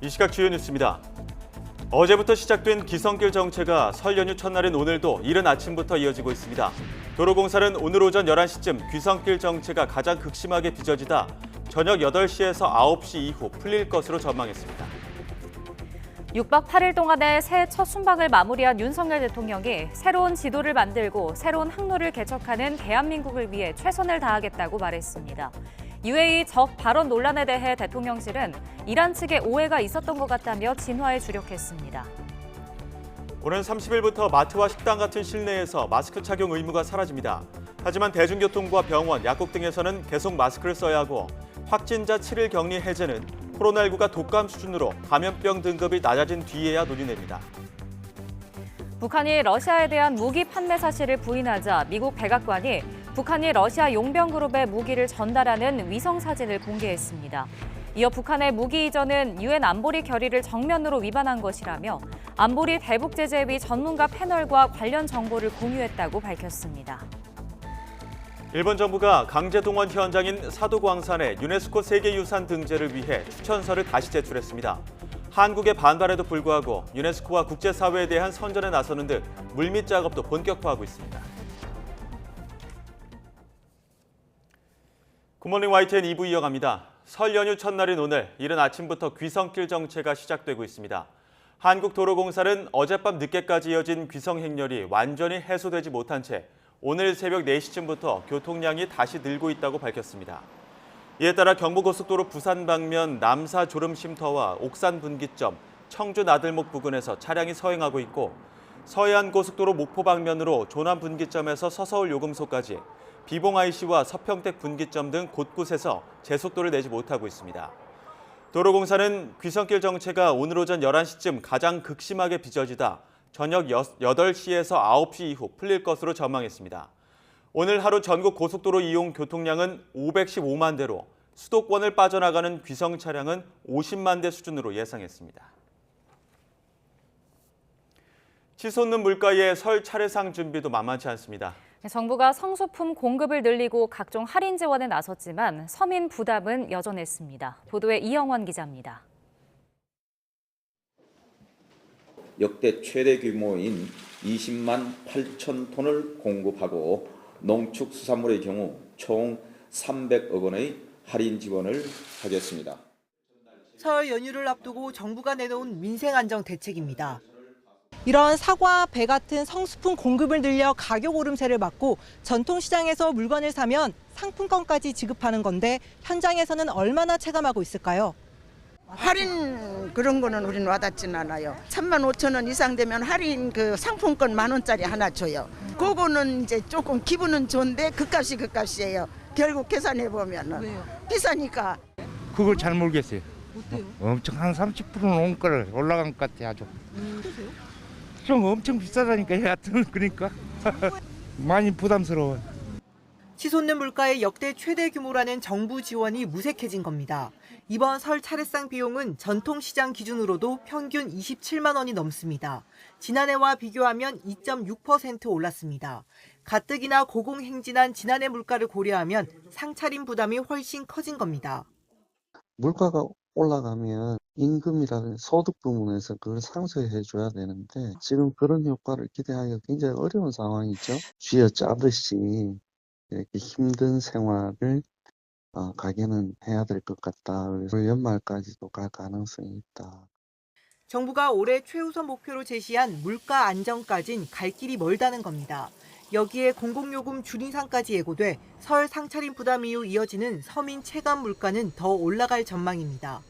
이 시각 주요 뉴스입니다. 어제부터 시작된 귀성길 정체가 설 연휴 첫날인 오늘도 이른 아침부터 이어지고 있습니다. 도로공사는 오늘 오전 11시쯤 귀성길 정체가 가장 극심하게 빚어지다 저녁 8시에서 9시 이후 풀릴 것으로 전망했습니다. 6박 8일 동안의 새해 첫 순방을 마무리한 윤석열 대통령이 새로운 지도를 만들고 새로운 항로를 개척하는 대한민국을 위해 최선을 다하겠다고 말했습니다. UAE 적 발언 논란에 대해 대통령실은 이란 측에 오해가 있었던 것 같다며 진화에 주력했습니다. 오는 30일부터 마트와 식당 같은 실내에서 마스크 착용 의무가 사라집니다. 하지만 대중교통과 병원, 약국 등에서는 계속 마스크를 써야 하고 확진자 7일 격리 해제는 코로나19가 독감 수준으로 감염병 등급이 낮아진 뒤에야 논의됩니다. 북한이 러시아에 대한 무기 판매 사실을 부인하자 미국 백악관이 북한이 러시아 용병그룹에 무기를 전달하는 위성 사진을 공개했습니다. 이어 북한의 무기 이전은 유엔 안보리 결의를 정면으로 위반한 것이라며 안보리 대북제재위 전문가 패널과 관련 정보를 공유했다고 밝혔습니다. 일본 정부가 강제동원 현장인 사도광산에 유네스코 세계유산 등재를 위해 추천서를 다시 제출했습니다. 한국의 반발에도 불구하고 유네스코와 국제사회에 대한 선전에 나서는 등 물밑 작업도 본격화하고 있습니다. 굿모닝 YTN 2부 이어갑니다. 설 연휴 첫날인 오늘 이른 아침부터 귀성길 정체가 시작되고 있습니다. 한국도로공사는 어젯밤 늦게까지 이어진 귀성 행렬이 완전히 해소되지 못한 채 오늘 새벽 4시쯤부터 교통량이 다시 늘고 있다고 밝혔습니다. 이에 따라 경부고속도로 부산 방면 남사 졸음쉼터와 옥산 분기점, 청주 나들목 부근에서 차량이 서행하고 있고 서해안고속도로 목포 방면으로 조남 분기점에서 서서울 요금소까지 비봉 IC와 서평택 분기점 등 곳곳에서 제속도를 내지 못하고 있습니다. 도로공사는 귀성길 정체가 오늘 오전 11시쯤 가장 극심하게 빚어지다 저녁 8시에서 9시 이후 풀릴 것으로 전망했습니다. 오늘 하루 전국 고속도로 이용 교통량은 515만 대로 수도권을 빠져나가는 귀성 차량은 50만 대 수준으로 예상했습니다. 치솟는 물가에 설 차례상 준비도 만만치 않습니다. 정부가 성소품 공급을 늘리고 각종 할인 지원에 나섰지만 서민 부담은 여전했습니다. 보도에 이영원 기자입니다. 역대 최대 규모인 20만 8천 톤을 공급하고 농축수산물의 경우 총 300억 원의 할인 지원을 하겠습니다. 설 연휴를 앞두고 정부가 내놓은 민생안정 대책입니다. 이런 사과, 배 같은 성수품 공급을 늘려 가격 오름세를 막고 전통시장에서 물건을 사면 상품권까지 지급하는 건데 현장에서는 얼마나 체감하고 있을까요? 할인 그런 거는 우리는 와닿지는 않아요. 35,000원 이상 되면 할인 그 상품권 10,000원짜리 하나 줘요. 그거는 이제 조금 기분은 좋은데 그 값이에요. 결국 계산해 보면은 비싸니까. 그걸 잘 모르겠어요. 어때요? 엄청 한 30%는 올라간 것 같아 아주. 그러세요? 좀 엄청 비싸다니까 하여튼 그러니까 많이 부담스러워요. 치솟는 물가의 역대 최대 규모라는 정부 지원이 무색해진 겁니다. 이번 설 차례상 비용은 전통시장 기준으로도 평균 27만 원이 넘습니다. 지난해와 비교하면 2.6% 올랐습니다. 가뜩이나 고공행진한 지난해 물가를 고려하면 상차림 부담이 훨씬 커진 겁니다. 물가가 올라가면 임금이라든지 소득 부분에서 그걸 상쇄해 줘야 되는데 지금 그런 효과를 기대하기가 굉장히 어려운 상황이죠. 쥐어짜듯이 이렇게 힘든 생활을 가게는 해야 될 것 같다. 그래서 연말까지도 갈 가능성이 있다. 정부가 올해 최우선 목표로 제시한 물가 안정까진 갈 길이 멀다는 겁니다. 여기에 공공요금 줄인상까지 예고돼 설 상차림 부담 이후 이어지는 서민 체감 물가는 더 올라갈 전망입니다.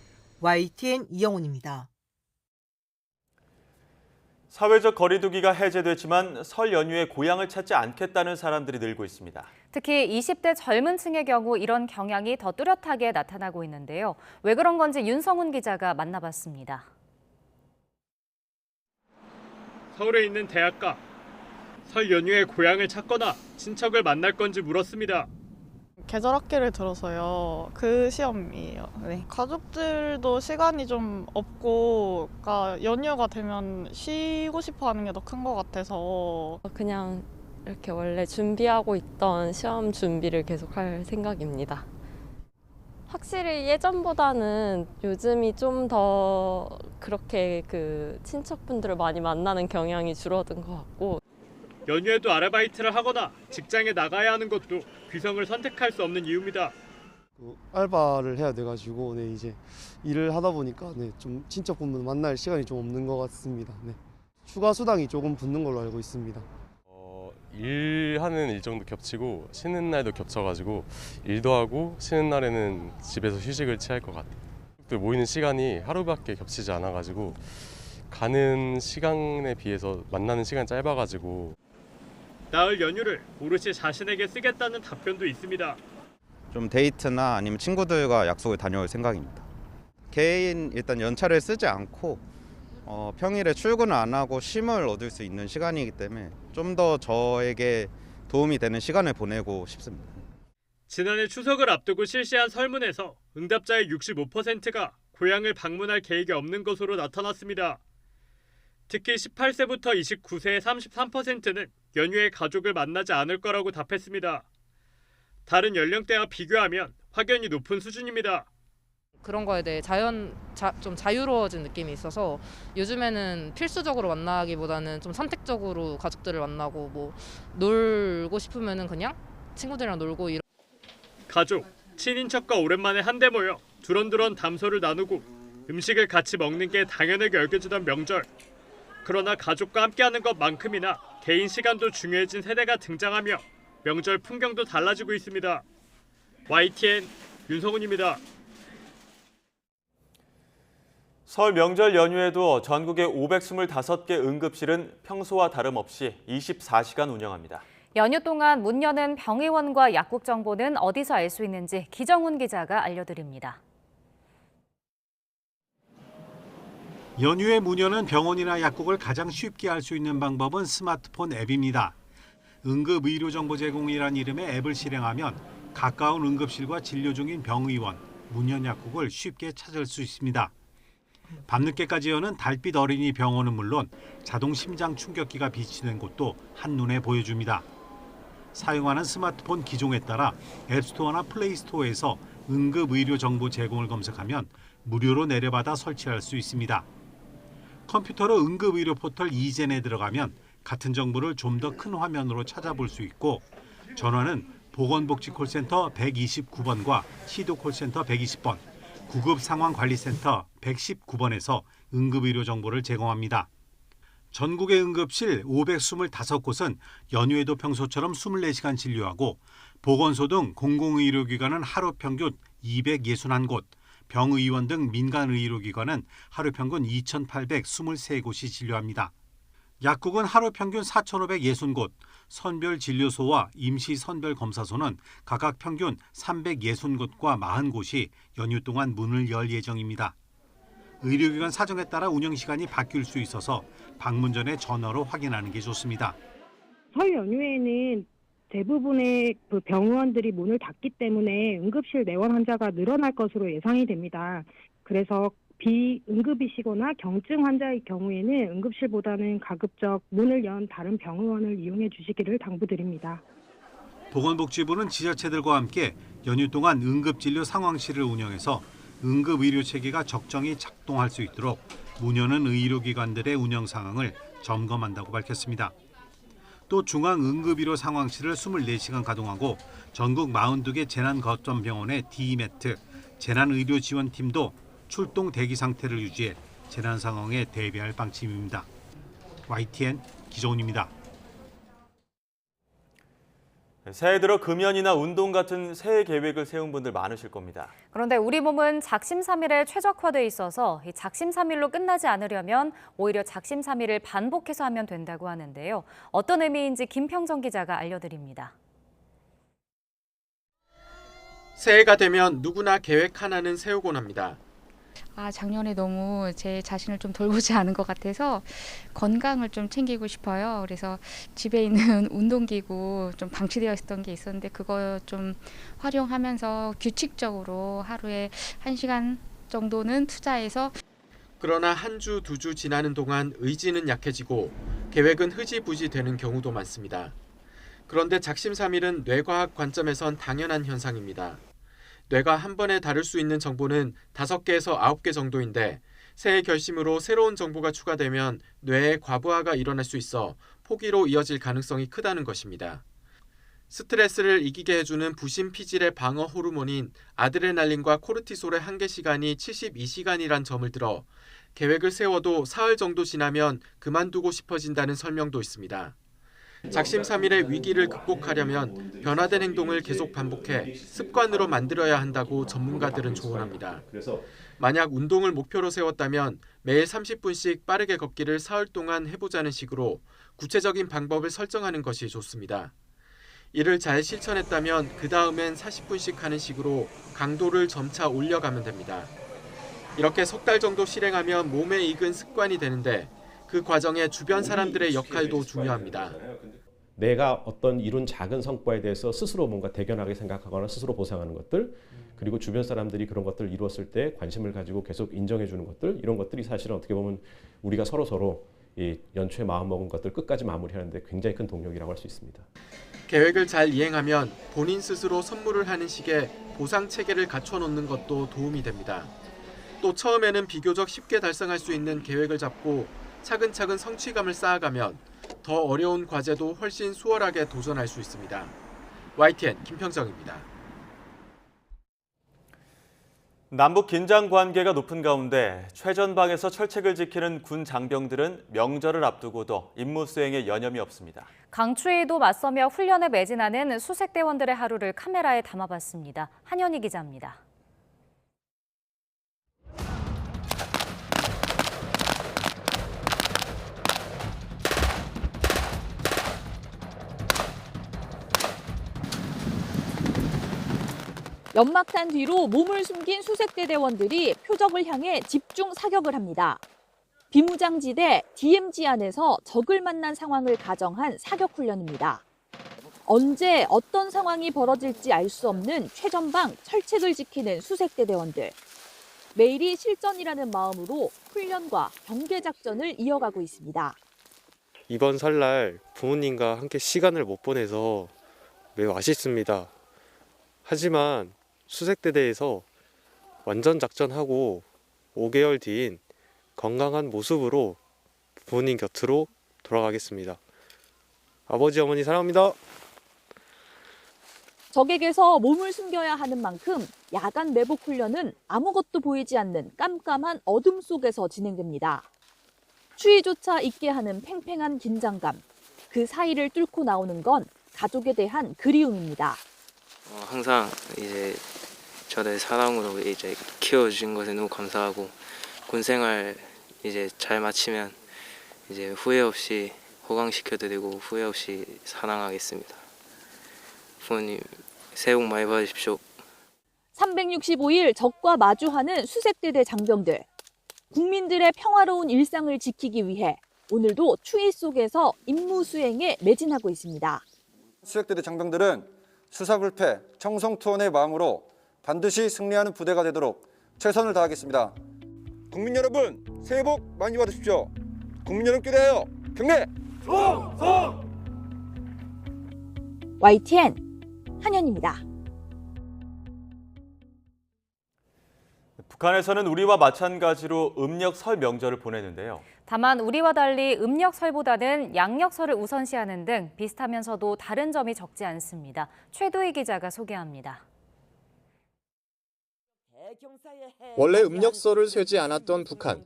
YTN 이영훈입니다. 사회적 거리두기가 해제됐지만 설 연휴에 고향을 찾지 않겠다는 사람들이 늘고 있습니다. 특히 20대 젊은 층의 경우 이런 경향이 더 뚜렷하게 나타나고 있는데요. 왜 그런 건지 윤성훈 기자가 만나봤습니다. 서울에 있는 대학가. 설 연휴에 고향을 찾거나 친척을 만날 건지 물었습니다. 계절 학기를 들어서요. 그 시험이에요. 네. 가족들도 시간이 좀 없고, 그러니까 연휴가 되면 쉬고 싶어 하는 게 더 큰 것 같아서. 그냥 이렇게 원래 준비하고 있던 시험 준비를 계속할 생각입니다. 확실히 예전보다는 요즘이 좀 더 그렇게 친척분들을 많이 만나는 경향이 줄어든 것 같고, 연휴에도 아르바이트를 하거나 직장에 나가야 하는 것도 귀성을 선택할 수 없는 이유입니다. 알바를 해야 돼가지고 이제 일을 하다 보니까 좀 친척분들 만날 시간이 좀 없는 것 같습니다. 추가 수당이 조금 붙는 걸로 알고 있습니다. 일하는 일정도 겹치고 쉬는 날도 겹쳐가지고 일도 하고 쉬는 날에는 집에서 휴식을 취할 것 같아요. 모이는 시간이 하루밖에 겹치지 않아가지고 가는 시간에 비해서 만나는 시간이 짧아가지고 나흘 연휴를 오롯이 자신에게 쓰겠다는 답변도 있습니다. 좀 데이트나 아니면 친구들과 약속을 다녀올 생각입니다. 개인 일단 연차를 쓰지 않고 평일에 출근을 안 하고 쉼을 얻을 수 있는 시간이기 때문에 좀 더 저에게 도움이 되는 시간을 보내고 싶습니다. 지난해 추석을 앞두고 실시한 설문에서 응답자의 65%가 고향을 방문할 계획이 없는 것으로 나타났습니다. 특히 18세부터 29세의 33%는 연휴에 가족을 만나지 않을 거라고 답했습니다. 다른 연령대와 비교하면 확연히 높은 수준입니다. 그런 거에 대해 좀 자유로워진 느낌이 있어서 요즘에는 필수적으로 만나기보다는 좀 선택적으로 가족들을 만나고 뭐 놀고 싶으면은 그냥 친구들이랑 놀고 이런. 가족, 친인척과 오랜만에 한데 모여 두런두런 담소를 나누고 음식을 같이 먹는 게 당연하게 여겨지던 명절. 그러나 가족과 함께하는 것만큼이나 개인 시간도 중요해진 세대가 등장하며 명절 풍경도 달라지고 있습니다. YTN 윤성훈입니다. 설 명절 연휴에도 전국의 525개 응급실은 평소와 다름없이 24시간 운영합니다. 연휴 동안 문 여는 병의원과 약국 정보는 어디서 알 수 있는지 기정훈 기자가 알려드립니다. 연휴에 문 여는 병원이나 약국을 가장 쉽게 알 수 있는 방법은 스마트폰 앱입니다. 응급의료정보 제공이란 이름의 앱을 실행하면 가까운 응급실과 진료 중인 병의원, 문 연 약국을 쉽게 찾을 수 있습니다. 밤늦게까지 여는 달빛 어린이 병원은 물론 자동 심장 충격기가 비치된 곳도 한눈에 보여줍니다. 사용하는 스마트폰 기종에 따라 앱스토어나 플레이스토어에서 응급의료정보 제공을 검색하면 무료로 내려받아 설치할 수 있습니다. 컴퓨터로 응급의료 포털 이젠에 들어가면 같은 정보를 좀 더 큰 화면으로 찾아볼 수 있고 전화는 보건복지콜센터 129번과 시도콜센터 120번, 구급상황관리센터 119번에서 응급의료 정보를 제공합니다. 전국의 응급실 525곳은 연휴에도 평소처럼 24시간 진료하고 보건소 등 공공의료기관은 하루 평균 261곳, 병의원 등 민간의료기관은 하루 평균 2,823곳이 진료합니다. 약국은 하루 평균 4,560곳, 선별진료소와 임시선별검사소는 각각 평균 360곳과 40곳이 연휴 동안 문을 열 예정입니다. 의료기관 사정에 따라 운영시간이 바뀔 수 있어서 방문 전에 전화로 확인하는 게 좋습니다. 설 연휴에는 대부분의 병원들이 문을 닫기 때문에 응급실 내원 환자가 늘어날 것으로 예상이 됩니다. 그래서 비응급이시거나 경증 환자의 경우에는 응급실보다는 가급적 문을 연 다른 병의원을 이용해 주시기를 당부드립니다. 보건복지부는 지자체들과 함께 연휴 동안 응급진료 상황실을 운영해서 응급의료체계가 적정히 작동할 수 있도록 문 여는 의료기관들의 운영 상황을 점검한다고 밝혔습니다. 또 중앙응급의료 상황실을 24시간 가동하고 전국 42개 재난거점병원의 DMAT, 재난의료지원팀도 출동 대기 상태를 유지해 재난 상황에 대비할 방침입니다. YTN 기정훈입니다. 새해 들어 금연이나 운동 같은 새해 계획을 세운 분들 많으실 겁니다. 그런데 우리 몸은 작심삼일에 최적화돼 있어서 이 작심삼일로 끝나지 않으려면 오히려 작심삼일을 반복해서 하면 된다고 하는데요. 어떤 의미인지 김평정 기자가 알려드립니다. 새해가 되면 누구나 계획 하나는 세우곤 합니다. 작년에 너무 제 자신을 좀 돌보지 않은 것 같아서 건강을 좀 챙기고 싶어요. 그래서 집에 있는 운동기구 좀 방치되어 있었던 게 있었는데 그거 좀 활용하면서 규칙적으로 하루에 1시간 정도는 투자해서. 그러나 한 주, 두 주 지나는 동안 의지는 약해지고 계획은 흐지부지 되는 경우도 많습니다. 그런데 작심삼일은 뇌과학 관점에선 당연한 현상입니다. 뇌가 한 번에 다룰 수 있는 정보는 5개에서 9개 정도인데 새해 결심으로 새로운 정보가 추가되면 뇌의 과부하가 일어날 수 있어 포기로 이어질 가능성이 크다는 것입니다. 스트레스를 이기게 해주는 부신 피질의 방어 호르몬인 아드레날린과 코르티솔의 한계 시간이 72시간이란 점을 들어 계획을 세워도 사흘 정도 지나면 그만두고 싶어진다는 설명도 있습니다. 작심삼일의 위기를 극복하려면 변화된 행동을 계속 반복해 습관으로 만들어야 한다고 전문가들은 조언합니다. 만약 운동을 목표로 세웠다면 매일 30분씩 빠르게 걷기를 사흘 동안 해보자는 식으로 구체적인 방법을 설정하는 것이 좋습니다. 이를 잘 실천했다면 그 다음엔 40분씩 하는 식으로 강도를 점차 올려가면 됩니다. 이렇게 석 달 정도 실행하면 몸에 익은 습관이 되는데 그 과정에 주변 사람들의 역할도 중요합니다. 내가 어떤 이룬 작은 성과에 대해서 스스로 뭔가 대견하게 생각하거나 스스로 보상하는 것들, 그리고 주변 사람들이 그런 것들을 이루었을 때 관심을 가지고 계속 인정해 주는 것들, 이런 것들이 사실은 어떻게 보면 우리가 서로 이 연초에 마음먹은 것들 끝까지 마무리하는데 굉장히 큰 동력이라고 할 수 있습니다. 계획을 잘 이행하면 본인 스스로 선물을 하는 식의 보상 체계를 갖춰놓는 것도 도움이 됩니다. 또 처음에는 비교적 쉽게 달성할 수 있는 계획을 잡고 차근차근 성취감을 쌓아가면 더 어려운 과제도 훨씬 수월하게 도전할 수 있습니다. YTN 김평정입니다. 남북 긴장 관계가 높은 가운데 최전방에서 철책을 지키는 군 장병들은 명절을 앞두고도 임무 수행에 여념이 없습니다. 강추위에도 맞서며 훈련에 매진하는 수색대원들의 하루를 카메라에 담아봤습니다. 한현희 기자입니다. 연막탄 뒤로 몸을 숨긴 수색대대원들이 표적을 향해 집중 사격을 합니다. 비무장지대 DMZ 안에서 적을 만난 상황을 가정한 사격 훈련입니다. 언제 어떤 상황이 벌어질지 알 수 없는 최전방 철책을 지키는 수색대대원들. 매일이 실전이라는 마음으로 훈련과 경계 작전을 이어가고 있습니다. 이번 설날 부모님과 함께 시간을 못 보내서 매우 아쉽습니다. 하지만 수색대대에서 완전 작전하고 5개월 뒤인 건강한 모습으로 부모님 곁으로 돌아가겠습니다. 아버지, 어머니 사랑합니다. 적에게서 몸을 숨겨야 하는 만큼 야간 매복 훈련은 아무것도 보이지 않는 깜깜한 어둠 속에서 진행됩니다. 추위조차 잊게 하는 팽팽한 긴장감. 그 사이를 뚫고 나오는 건 가족에 대한 그리움입니다. 항상 이제 저를 사랑으로 이제 키워주신 것에 너무 감사하고 군생활 이제 잘 마치면 이제 후회 없이 호강시켜드리고 후회 없이 사랑하겠습니다. 부모님 새해 복 많이 받으십시오. 365일 적과 마주하는 수색대대 장병들. 국민들의 평화로운 일상을 지키기 위해 오늘도 추위 속에서 임무 수행에 매진하고 있습니다. 수색대대 장병들은 수사불패, 청성투원의 마음으로 반드시 승리하는 부대가 되도록 최선을 다하겠습니다. 국민 여러분, 새해 복 많이 받으십시오. 국민 여러분께 대하여 경례! 충성! YTN 한현입니다. 북한에서는 우리와 마찬가지로 음력 설 명절을 보내는데요. 다만 우리와 달리 음력설보다는 양력설을 우선시하는 등 비슷하면서도 다른 점이 적지 않습니다. 최도희 기자가 소개합니다. 원래 음력설을 쇠지 않았던 북한.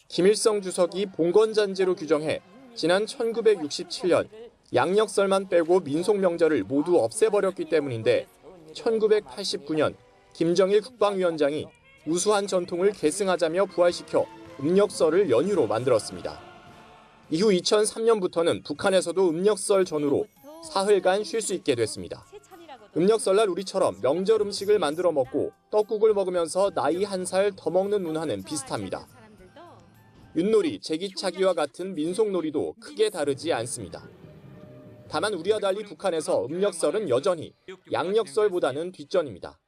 김일성 주석이 봉건잔재로 규정해 지난 1967년 양력설만 빼고 민속명절을 모두 없애버렸기 때문인데 1989년 김정일 국방위원장이 우수한 전통을 계승하자며 부활시켜 음력설을 연휴로 만들었습니다. 이후 2003년부터는 북한에서도 음력설 전후로 사흘간 쉴 수 있게 됐습니다. 음력설날 우리처럼 명절 음식을 만들어 먹고 떡국을 먹으면서 나이 한 살 더 먹는 문화는 비슷합니다. 윷놀이, 제기차기와 같은 민속놀이도 크게 다르지 않습니다. 다만 우리와 달리 북한에서 음력설은 여전히 양력설보다는 뒷전입니다.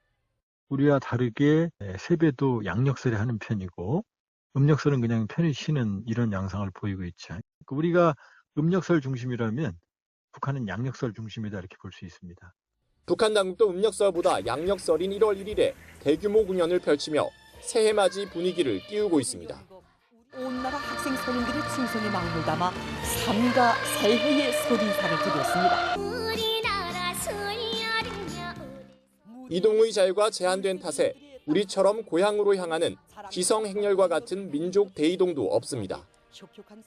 우리와 다르게 세배도 양력설에 하는 편이고 음력설은 그냥 편히 쉬는 이런 양상을 보이고 있죠. 우리가 음력설 중심이라면 북한은 양력설 중심이다 이렇게 볼 수 있습니다. 북한 당국도 음력설보다 양력설인 1월 1일에 대규모 공연을 펼치며 새해 맞이 분위기를 띄우고 있습니다. 온 나라 학생 선임들의 칭송에 막물 담아 삼가 새해의 소리사를 드렸습니다. 이동의 자유가 제한된 탓에 우리처럼 고향으로 향하는 귀성 행렬과 같은 민족 대이동도 없습니다.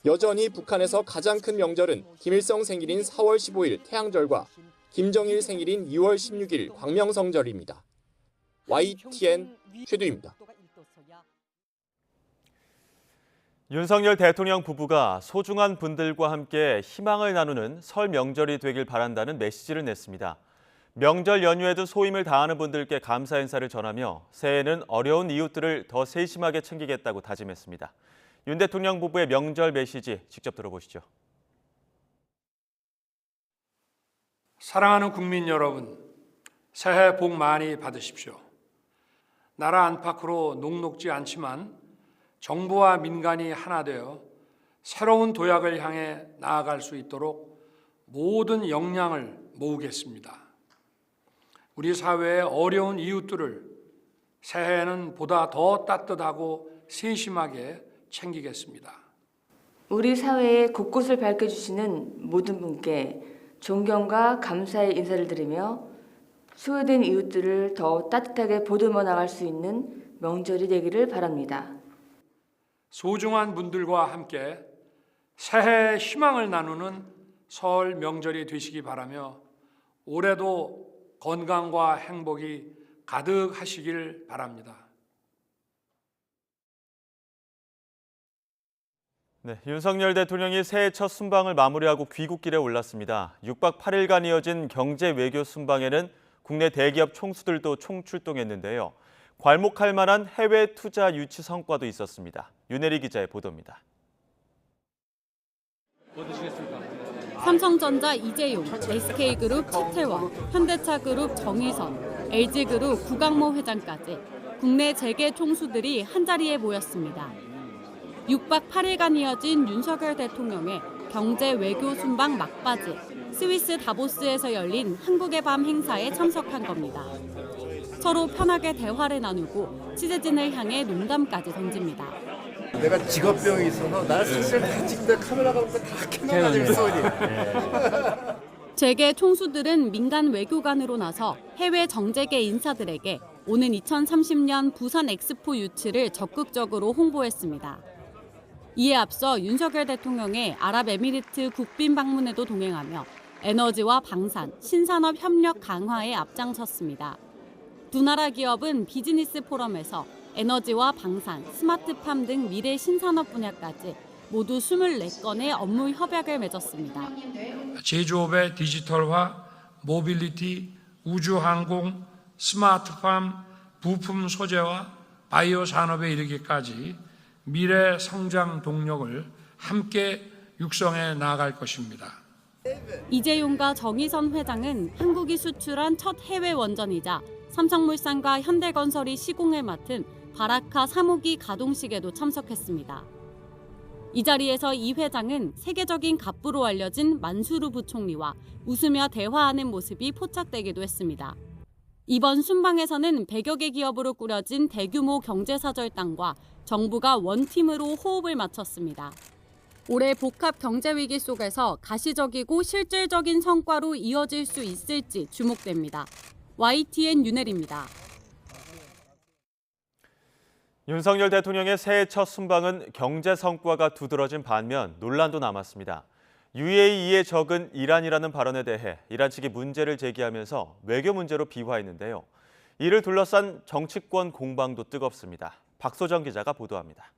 여전히 북한에서 가장 큰 명절은 김일성 생일인 4월 15일 태양절과 김정일 생일인 2월 16일 광명성절입니다. YTN 최두입니다. 윤석열 대통령 부부가 소중한 분들과 함께 희망을 나누는 설 명절이 되길 바란다는 메시지를 냈습니다. 명절 연휴에도 소임을 다하는 분들께 감사 인사를 전하며 새해에는 어려운 이웃들을 더 세심하게 챙기겠다고 다짐했습니다. 윤 대통령 부부의 명절 메시지 직접 들어보시죠. 사랑하는 국민 여러분, 새해 복 많이 받으십시오. 나라 안팎으로 녹록지 않지만 정부와 민간이 하나 되어 새로운 도약을 향해 나아갈 수 있도록 모든 역량을 모으겠습니다. 우리 사회의 어려운 이웃들을 새해에는 보다 더 따뜻하고 세심하게 챙기겠습니다. 우리 사회의 곳곳을 밝혀주시는 모든 분께 존경과 감사의 인사를 드리며 소외된 이웃들을 더 따뜻하게 보듬어 나갈 수 있는 명절이 되기를 바랍니다. 소중한 분들과 함께 새해의 희망을 나누는 설 명절이 되시기 바라며 올해도 건강과 행복이 가득하시길 바랍니다. 네, 윤석열 대통령이 새해 첫 순방을 마무리하고 귀국길에 올랐습니다. 6박 8일간 이어진 경제 외교 순방에는 국내 대기업 총수들도 총출동했는데요. 괄목할 만한 해외 투자 유치 성과도 있었습니다. 윤혜리 기자의 보도입니다. 삼성전자 이재용, SK그룹 최태원, 현대차그룹 정의선, LG그룹 구강모 회장까지 국내 재계 총수들이 한자리에 모였습니다. 6박 8일간 이어진 윤석열 대통령의 경제 외교 순방 막바지 스위스 다보스에서 열린 한국의 밤 행사에 참석한 겁니다. 서로 편하게 대화를 나누고 취재진을 향해 농담까지 던집니다. 내가 직업병이 있어서 날 사실 다 찍는데 카메라가 오면 다 캐논가지고 있어. 재계 총수들은 민간 외교관으로 나서 해외 정재계 인사들에게 오는 2030년 부산 엑스포 유치를 적극적으로 홍보했습니다. 이에 앞서 윤석열 대통령의 아랍에미리트 국빈 방문에도 동행하며 에너지와 방산, 신산업 협력 강화에 앞장섰습니다. 두 나라 기업은 비즈니스 포럼에서 에너지와 방산, 스마트팜 등 미래 신산업 분야까지 모두 24건의 업무 협약을 맺었습니다. 제조업의 디지털화, 모빌리티, 우주항공, 스마트팜, 부품 소재와 바이오 산업에 이르기까지 미래 성장 동력을 함께 육성해 나아갈 것입니다. 이재용과 정의선 회장은 한국이 수출한 첫 해외 원전이자 삼성물산과 현대건설이 시공을 맡은 바라카 3호기 가동식에도 참석했습니다. 이 자리에서 이 회장은 세계적인 갑부로 알려진 만수르 부총리와 웃으며 대화하는 모습이 포착되기도 했습니다. 이번 순방에서는 100여 개 기업으로 꾸려진 대규모 경제사절단과 정부가 원팀으로 호흡을 맞췄습니다. 올해 복합 경제 위기 속에서 가시적이고 실질적인 성과로 이어질 수 있을지 주목됩니다. YTN 윤혜리입니다. 윤석열 대통령의 새해 첫 순방은 경제 성과가 두드러진 반면 논란도 남았습니다. UAE의 적은 이란이라는 발언에 대해 이란 측이 문제를 제기하면서 외교 문제로 비화했는데요. 이를 둘러싼 정치권 공방도 뜨겁습니다. 박소정 기자가 보도합니다.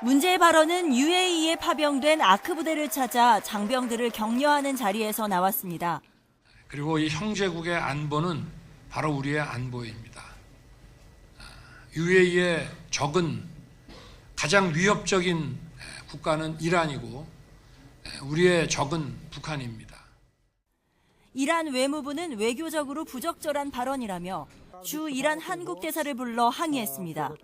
문제의 발언은 UAE에 파병된 아크 부대를 찾아 장병들을 격려하는 자리에서 나왔습니다. 그리고 이 형제국의 안보는 바로 우리의 안보입니다. UAE의 적은 가장 위협적인 국가는 이란이고 우리의 적은 북한입니다. 이란 외무부는 외교적으로 부적절한 발언이라며 주 이란 한국 대사를 불러 항의했습니다.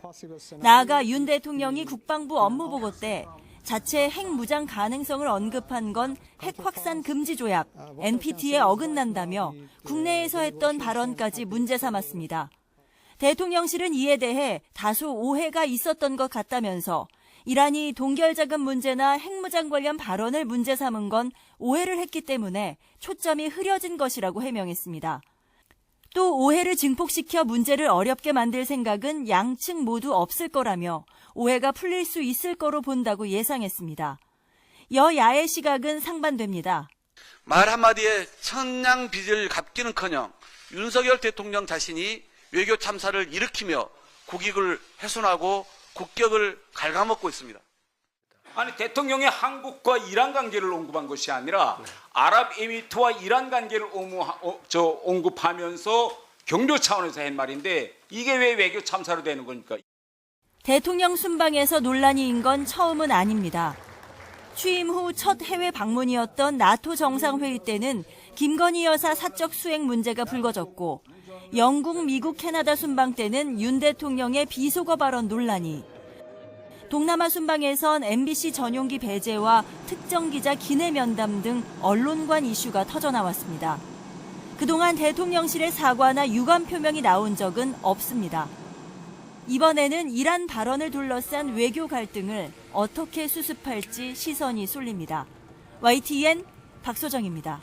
나아가 윤 대통령이 국방부 업무보고 때 자체 핵무장 가능성을 언급한 건 핵 확산 금지 조약 NPT에 어긋난다며 국내에서 했던 발언까지 문제 삼았습니다. 대통령실은 이에 대해 다소 오해가 있었던 것 같다면서 이란이 동결자금 문제나 핵무장 관련 발언을 문제 삼은 건 오해를 했기 때문에 초점이 흐려진 것이라고 해명했습니다. 또 오해를 증폭시켜 문제를 어렵게 만들 생각은 양측 모두 없을 거라며 오해가 풀릴 수 있을 거로 본다고 예상했습니다. 여야의 시각은 상반됩니다. 말 한마디에 천냥빚을 갚기는커녕 윤석열 대통령 자신이 외교 참사를 일으키며 국익을 훼손하고 국격을 갉아먹고 있습니다. 아니 대통령이 한국과 이란 관계를 언급한 것이 아니라 아랍에미리트와 이란 관계를 언급하면서 경로 차원에서 한 말인데 이게 왜 외교 참사로 되는 겁니까? 대통령 순방에서 논란이 인 건 처음은 아닙니다. 취임 후 첫 해외 방문이었던 나토 정상회의 때는 김건희 여사 사적 수행 문제가 불거졌고 영국, 미국, 캐나다 순방 때는 윤 대통령의 비속어 발언 논란이, 동남아 순방에선 MBC 전용기 배제와 특정 기자 기내 면담 등 언론관 이슈가 터져나왔습니다. 그동안 대통령실의 사과나 유감 표명이 나온 적은 없습니다. 이번에는 이란 발언을 둘러싼 외교 갈등을 어떻게 수습할지 시선이 쏠립니다. YTN 박소정입니다.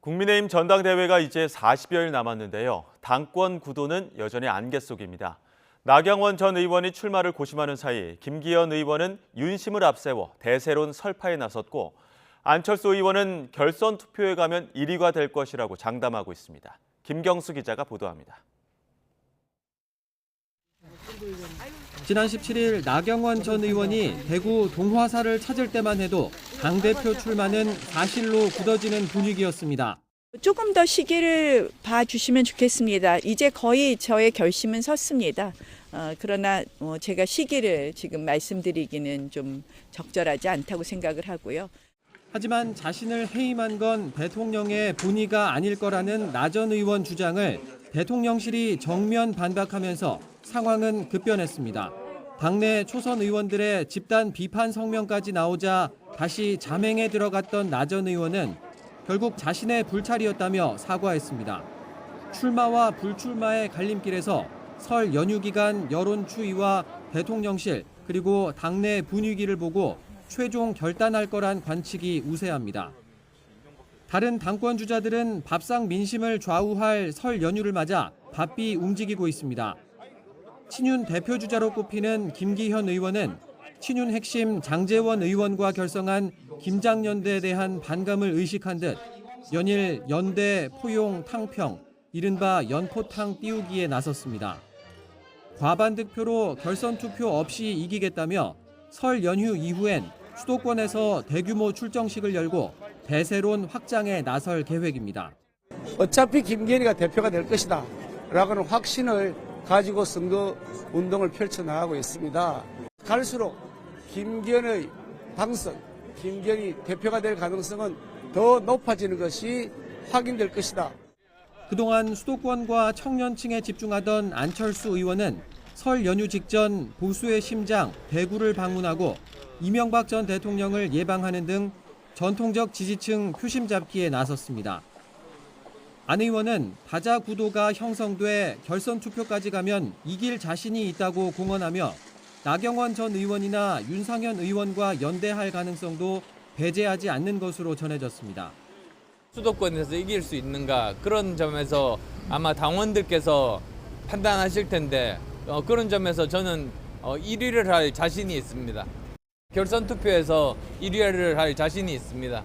국민의힘 전당대회가 이제 40여일 남았는데요. 당권 구도는 여전히 안개 속입니다. 나경원 전 의원이 출마를 고심하는 사이 김기현 의원은 윤심을 앞세워 대세론 설파에 나섰고 안철수 의원은 결선 투표에 가면 1위가 될 것이라고 장담하고 있습니다. 김경수 기자가 보도합니다. 지난 17일 나경원 전 의원이 대구 동화사를 찾을 때만 해도 당대표 출마는 사실로 굳어지는 분위기였습니다. 조금 더 시기를 봐주시면 좋겠습니다. 이제 거의 저의 결심은 섰습니다. 그러나 제가 시기를 지금 말씀드리기는 좀 적절하지 않다고 생각을 하고요. 하지만 자신을 해임한 건 대통령의 본의가 아닐 거라는 나 전 의원 주장을 대통령실이 정면 반박하면서 상황은 급변했습니다. 당내 초선 의원들의 집단 비판 성명까지 나오자 다시 잠행에 들어갔던 나 전 의원은 결국 자신의 불찰이었다며 사과했습니다. 출마와 불출마의 갈림길에서 설 연휴 기간 여론 추이와 대통령실 그리고 당내 분위기를 보고 최종 결단할 거란 관측이 우세합니다. 다른 당권 주자들은 밥상 민심을 좌우할 설 연휴를 맞아 바삐 움직이고 있습니다. 친윤 대표 주자로 꼽히는 김기현 의원은 친윤 핵심 장제원 의원과 결성한 김장연대에 대한 반감을 의식한 듯 연일 연대 포용 탕평, 이른바 연포탕 띄우기에 나섰습니다. 과반 득표로 결선 투표 없이 이기겠다며 설 연휴 이후엔 수도권에서 대규모 출정식을 열고 대세론 확장에 나설 계획입니다. 어차피 김기현이가 대표가 될 것이다 라고는 확신을 가지고 선거 운동을 펼쳐나가고 있습니다. 갈수록 김기현의 당선, 김기현이 대표가 될 가능성은 더 높아지는 것이 확인될 것이다. 그동안 수도권과 청년층에 집중하던 안철수 의원은 설 연휴 직전 보수의 심장 대구를 방문하고 이명박 전 대통령을 예방하는 등 전통적 지지층 표심 잡기에 나섰습니다. 안 의원은 다자 구도가 형성돼 결선 투표까지 가면 이길 자신이 있다고 공언하며 나경원 전 의원이나 윤상현 의원과 연대할 가능성도 배제하지 않는 것으로 전해졌습니다. 수도권에서 이길 수 있는가 그런 점에서 아마 당원들께서 판단하실 텐데 그런 점에서 저는 1위를 할 자신이 있습니다. 결선 투표에서 1위를 할 자신이 있습니다.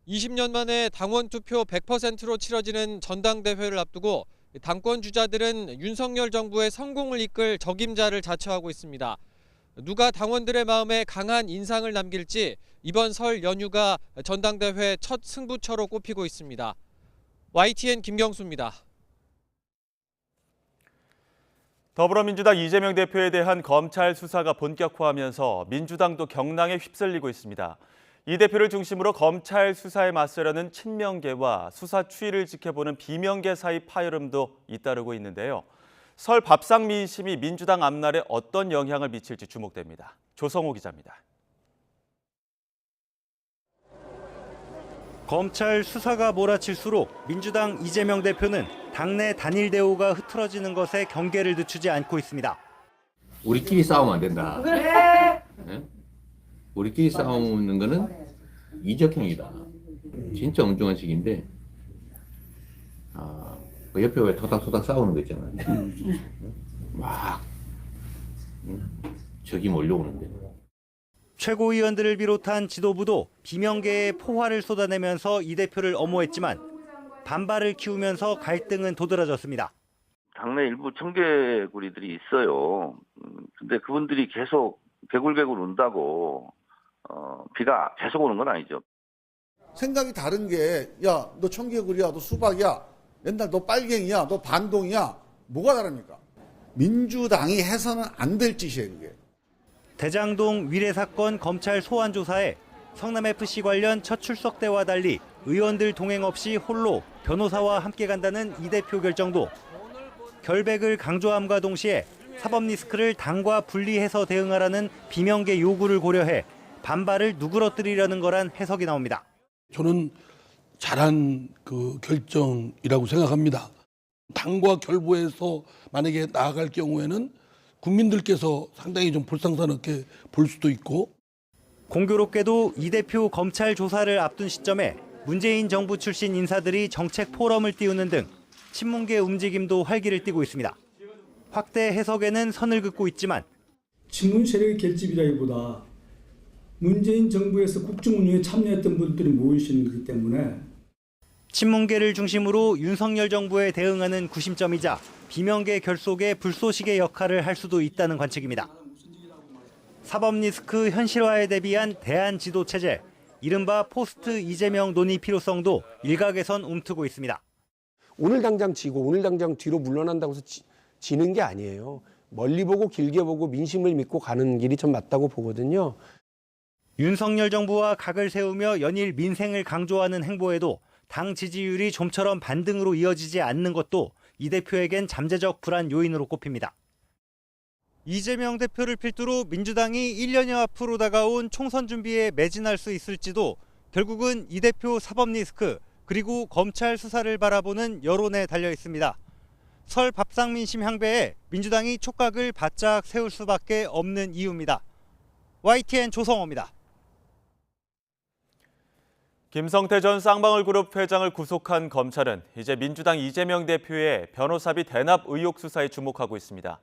20년 만에 당원 투표 100%로 치러지는 전당대회를 앞두고 당권 주자들은 윤석열 정부의 성공을 이끌 적임자를 자처하고 있습니다. 누가 당원들의 마음에 강한 인상을 남길지 이번 설 연휴가 전당대회 첫 승부처로 꼽히고 있습니다. YTN 김경수입니다. 더불어민주당 이재명 대표에 대한 검찰 수사가 본격화하면서 민주당도 경랑에 휩쓸리고 있습니다. 이 대표를 중심으로 검찰 수사에 맞서려는 친명계와 수사 추이를 지켜보는 비명계 사이 파열음도 잇따르고 있는데요. 설 밥상 민심이 민주당 앞날에 어떤 영향을 미칠지 주목됩니다. 조성호 기자입니다. 검찰 수사가 몰아칠수록 민주당 이재명 대표는 당내 단일 대우가 흐트러지는 것에 경계를 늦추지 않고 있습니다. 우리끼리 싸우면 안 된다. 네? 우리끼리 싸우는 거는 이적행위다. 진짜 엉뚱한 식인데 그 옆에 왜 토닥토닥 싸우는 거 있잖아요. 막 적이 몰려오는데. 최고위원들을 비롯한 지도부도 비명계에 포화를 쏟아내면서 이 대표를 엄호했지만 반발을 키우면서 갈등은 도드라졌습니다. 당내 일부 청개구리들이 있어요. 근데 그분들이 계속 개굴개굴 운다고 비가 계속 오는 건 아니죠. 생각이 다른 게, 야, 너 청개구리야, 너 수박이야, 맨날 너 빨갱이야, 너 반동이야, 뭐가 다릅니까? 민주당이 해서는 안 될 짓이에요, 그게. 대장동 위례 사건 검찰 소환 조사에 성남FC 관련 첫 출석 때와 달리 의원들 동행 없이 홀로 변호사와 함께 간다는 이 대표 결정도 결백을 강조함과 동시에 사법 리스크를 당과 분리해서 대응하라는 비명계 요구를 고려해 반발을 누그러뜨리려는 거란 해석이 나옵니다. 저는 잘한 그 결정이라고 생각합니다. 당과 결부해서 만약에 나아갈 경우에는 국민들께서 상당히 좀 불쌍스럽게 볼 수도 있고. 공교롭게도 이 대표 검찰 조사를 앞둔 시점에 문재인 정부 출신 인사들이 정책 포럼을 띄우는 등 친문계 움직임도 활기를 띠고 있습니다. 확대 해석에는 선을 긋고 있지만 친문 세력의 결집이라기보다 문재인 정부에서 국정 운영에 참여했던 분들이 모이시는 거기 때문에 친문계를 중심으로 윤석열 정부에 대응하는 구심점이자 비명계 결속의 불쏘시개 역할을 할 수도 있다는 관측입니다. 사법 리스크 현실화에 대비한 대안 지도 체제, 이른바 포스트 이재명 논의 필요성도 일각에선 움트고 있습니다. 오늘 당장 지고 오늘 당장 뒤로 물러난다고 해서 지는 게 아니에요. 멀리 보고 길게 보고 민심을 믿고 가는 길이 전 맞다고 보거든요. 윤석열 정부와 각을 세우며 연일 민생을 강조하는 행보에도 당 지지율이 좀처럼 반등으로 이어지지 않는 것도 이 대표에겐 잠재적 불안 요인으로 꼽힙니다. 이재명 대표를 필두로 민주당이 1년여 앞으로 다가온 총선 준비에 매진할 수 있을지도 결국은 이 대표 사법 리스크 그리고 검찰 수사를 바라보는 여론에 달려 있습니다. 설 밥상 민심 향배에 민주당이 촉각을 바짝 세울 수밖에 없는 이유입니다. YTN 조성호입니다. 김성태 전 쌍방울그룹 회장을 구속한 검찰은 이제 민주당 이재명 대표의 변호사비 대납 의혹 수사에 주목하고 있습니다.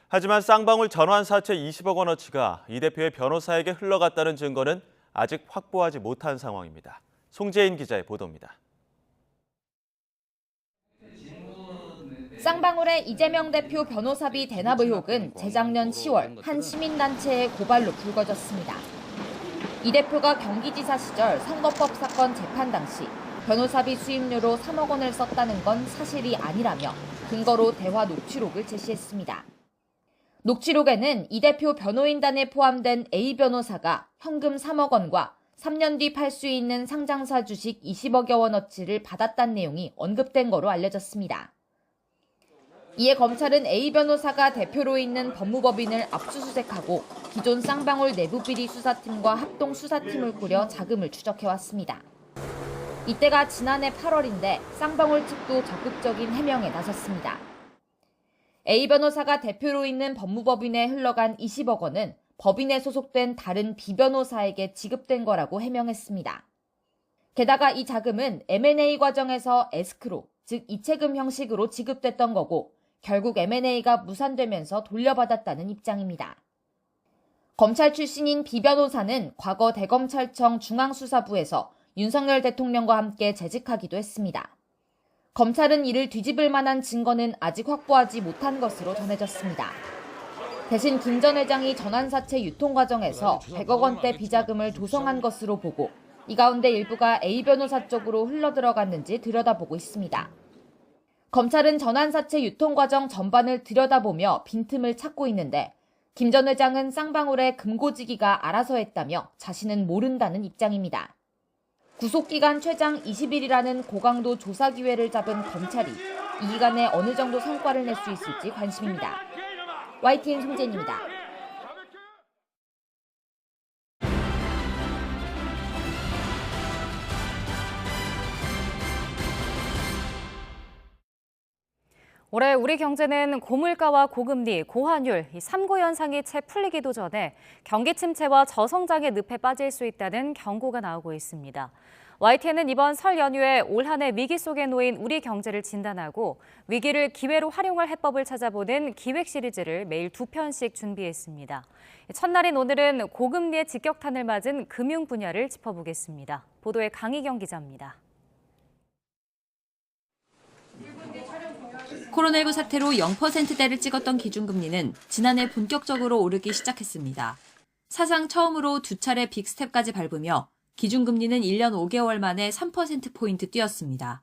하지만 쌍방울 전환 사채 20억 원어치가 이 대표의 변호사에게 흘러갔다는 증거는 아직 확보하지 못한 상황입니다. 송재인 기자의 보도입니다. 쌍방울의 이재명 대표 변호사비 대납 의혹은 재작년 10월 한 시민단체의 고발로 불거졌습니다. 이 대표가 경기지사 시절 선거법 사건 재판 당시 변호사비 수임료로 3억 원을 썼다는 건 사실이 아니라며 근거로 대화 녹취록을 제시했습니다. 녹취록에는 이 대표 변호인단에 포함된 A 변호사가 현금 3억 원과 3년 뒤 팔 수 있는 상장사 주식 20억여 원어치를 받았다는 내용이 언급된 거로 알려졌습니다. 이에 검찰은 A 변호사가 대표로 있는 법무법인을 압수수색하고 기존 쌍방울 내부비리 수사팀과 합동 수사팀을 꾸려 자금을 추적해왔습니다. 이때가 지난해 8월인데 쌍방울 측도 적극적인 해명에 나섰습니다. A 변호사가 대표로 있는 법무법인에 흘러간 20억 원은 법인에 소속된 다른 B 변호사에게 지급된 거라고 해명했습니다. 게다가 이 자금은 M&A 과정에서 에스크로, 즉 이체금 형식으로 지급됐던 거고 결국 M&A가 무산되면서 돌려받았다는 입장입니다. 검찰 출신인 B 변호사는 과거 대검찰청 중앙수사부에서 윤석열 대통령과 함께 재직하기도 했습니다. 검찰은 이를 뒤집을 만한 증거는 아직 확보하지 못한 것으로 전해졌습니다. 대신 김 전 회장이 전환사채 유통 과정에서 100억 원대 비자금을 조성한 것으로 보고 이 가운데 일부가 A 변호사 쪽으로 흘러들어갔는지 들여다보고 있습니다. 검찰은 전환사채 유통 과정 전반을 들여다보며 빈틈을 찾고 있는데 김 전 회장은 쌍방울의 금고지기가 알아서 했다며 자신은 모른다는 입장입니다. 구속기간 최장 20일이라는 고강도 조사 기회를 잡은 검찰이 이 기간에 어느 정도 성과를 낼 수 있을지 관심입니다. YTN 송재인입니다. 올해 우리 경제는 고물가와 고금리, 고환율, 이 3고 현상이 채 풀리기도 전에 경기 침체와 저성장의 늪에 빠질 수 있다는 경고가 나오고 있습니다. YTN은 이번 설 연휴에 올 한 해 위기 속에 놓인 우리 경제를 진단하고 위기를 기회로 활용할 해법을 찾아보는 기획 시리즈를 매일 2편씩 준비했습니다. 첫날인 오늘은 고금리의 직격탄을 맞은 금융 분야를 짚어보겠습니다. 보도에 강희경 기자입니다. 코로나19 사태로 0%대를 찍었던 기준금리는 지난해 본격적으로 오르기 시작했습니다. 사상 처음으로 두 차례 빅스텝까지 밟으며 기준금리는 1년 5개월 만에 3%포인트 뛰었습니다.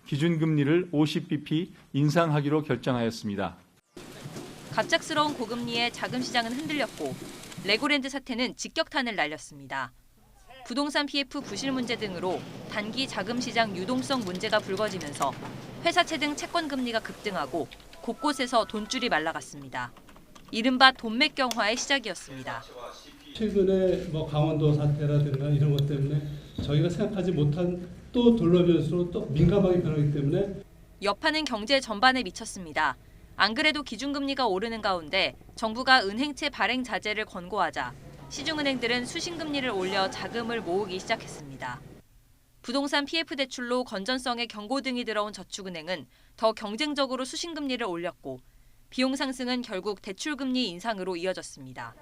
기준금리를 50bp 인상하기로 결정하였습니다. 갑작스러운 고금리에 자금시장은 흔들렸고 레고랜드 사태는 직격탄을 날렸습니다. 부동산 PF 부실 문제 등으로 단기 자금시장 유동성 문제가 불거지면서 회사채 등 채권금리가 급등하고 곳곳에서 돈줄이 말라갔습니다. 이른바 돈맥경화의 시작이었습니다. 최근에 강원도 사태라든가 이런 것 때문에 저희가 생각하지 못한 또 돌려면서 또 민감하게 변하기 때문에 여파는 경제 전반에 미쳤습니다. 안 그래도 기준금리가 오르는 가운데 정부가 은행채 발행 자제를 권고하자 시중은행들은 수신금리를 올려 자금을 모으기 시작했습니다. 부동산 PF 대출로 건전성에 경고 등이 들어온 저축은행은 더 경쟁적으로 수신금리를 올렸고 비용 상승은 결국 대출금리 인상으로 이어졌습니다.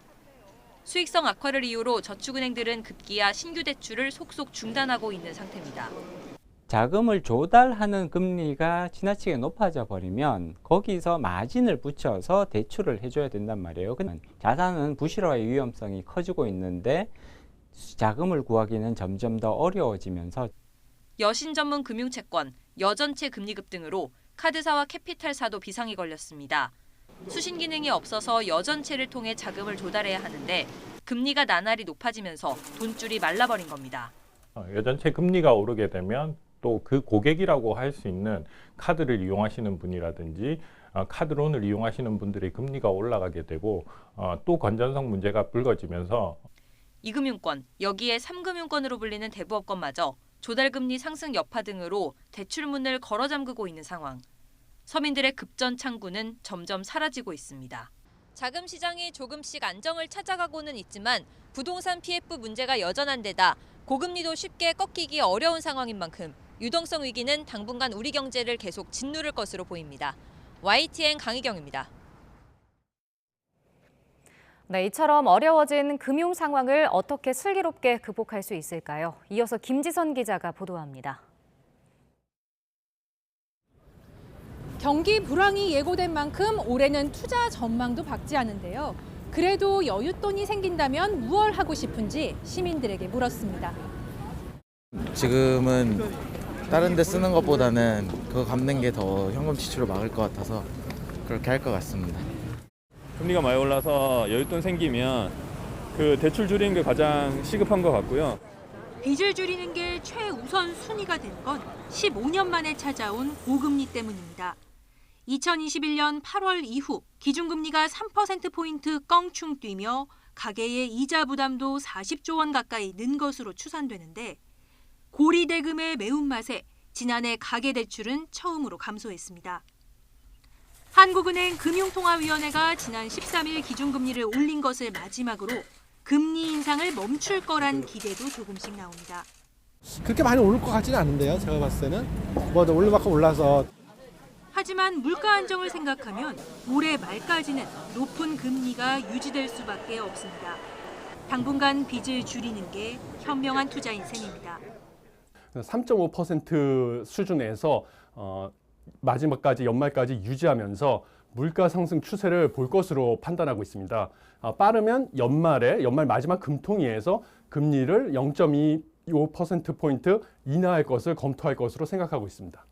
수익성 악화를 이유로 저축은행들은 급기야 신규 대출을 속속 중단하고 있는 상태입니다. 자금을 조달하는 금리가 지나치게 높아져 버리면 거기서 마진을 붙여서 대출을 해줘야 된단 말이에요. 자산은 부실화의 위험성이 커지고 있는데 자금을 구하기는 점점 더 어려워지면서 여신 전문 금융채권, 여전채 금리 급등으로 카드사와 캐피탈사도 비상이 걸렸습니다. 수신 기능이 없어서 여전채를 통해 자금을 조달해야 하는데 금리가 나날이 높아지면서 돈줄이 말라버린 겁니다. 여전채 금리가 오르게 되면 또 그 고객이라고 할 수 있는 카드를 이용하시는 분이라든지 카드론을 이용하시는 분들의 금리가 올라가게 되고 또 건전성 문제가 불거지면서 2금융권, 여기에 3금융권으로 불리는 대부업권마저 조달금리 상승 여파 등으로 대출문을 걸어 잠그고 있는 상황. 서민들의 급전 창구는 점점 사라지고 있습니다. 자금 시장이 조금씩 안정을 찾아가고는 있지만 부동산 PF 문제가 여전한 데다 고금리도 쉽게 꺾이기 어려운 상황인 만큼 유동성 위기는 당분간 우리 경제를 계속 짓누를 것으로 보입니다. YTN 강희경입니다. 네, 이처럼 어려워진 금융 상황을 어떻게 슬기롭게 극복할 수 있을까요? 이어서 김지선 기자가 보도합니다. 경기 불황이 예고된 만큼 올해는 투자 전망도 밝지 않은데요. 그래도 여윳돈이 생긴다면 무얼 하고 싶은지 시민들에게 물었습니다. 지금은 다른 데 쓰는 것보다는 그거 갚는 게 더 현금 지출을 막을 것 같아서 그렇게 할 것 같습니다. 금리가 많이 올라서 여윳돈 생기면 그 대출 줄이는 게 가장 시급한 것 같고요. 빚을 줄이는 게 최우선 순위가 된 건 15년 만에 찾아온 고금리 때문입니다. 2021년 8월 이후 기준금리가 3%포인트 껑충 뛰며 가계의 이자 부담도 40조 원 가까이 는 것으로 추산되는데 고리대금의 매운맛에 지난해 가계대출은 처음으로 감소했습니다. 한국은행 금융통화위원회가 지난 13일 기준금리를 올린 것을 마지막으로 금리 인상을 멈출 거란 기대도 조금씩 나옵니다. 그렇게 많이 오를 것 같지는 않은데요. 제가 봤을 때는 올릴 만큼 올라서. 하지만 물가 안정을 생각하면 올해 말까지는 높은 금리가 유지될 수밖에 없습니다. 당분간 빚을 줄이는 게 현명한 투자인 셈입니다. 3.5% 수준에서 마지막까지 연말까지 유지하면서 물가 상승 추세를 볼 것으로 판단하고 있습니다. 빠르면 연말 마지막 금통위에서 금리를 0.25%포인트 인하할 것을 검토할 것으로 생각하고 있습니다.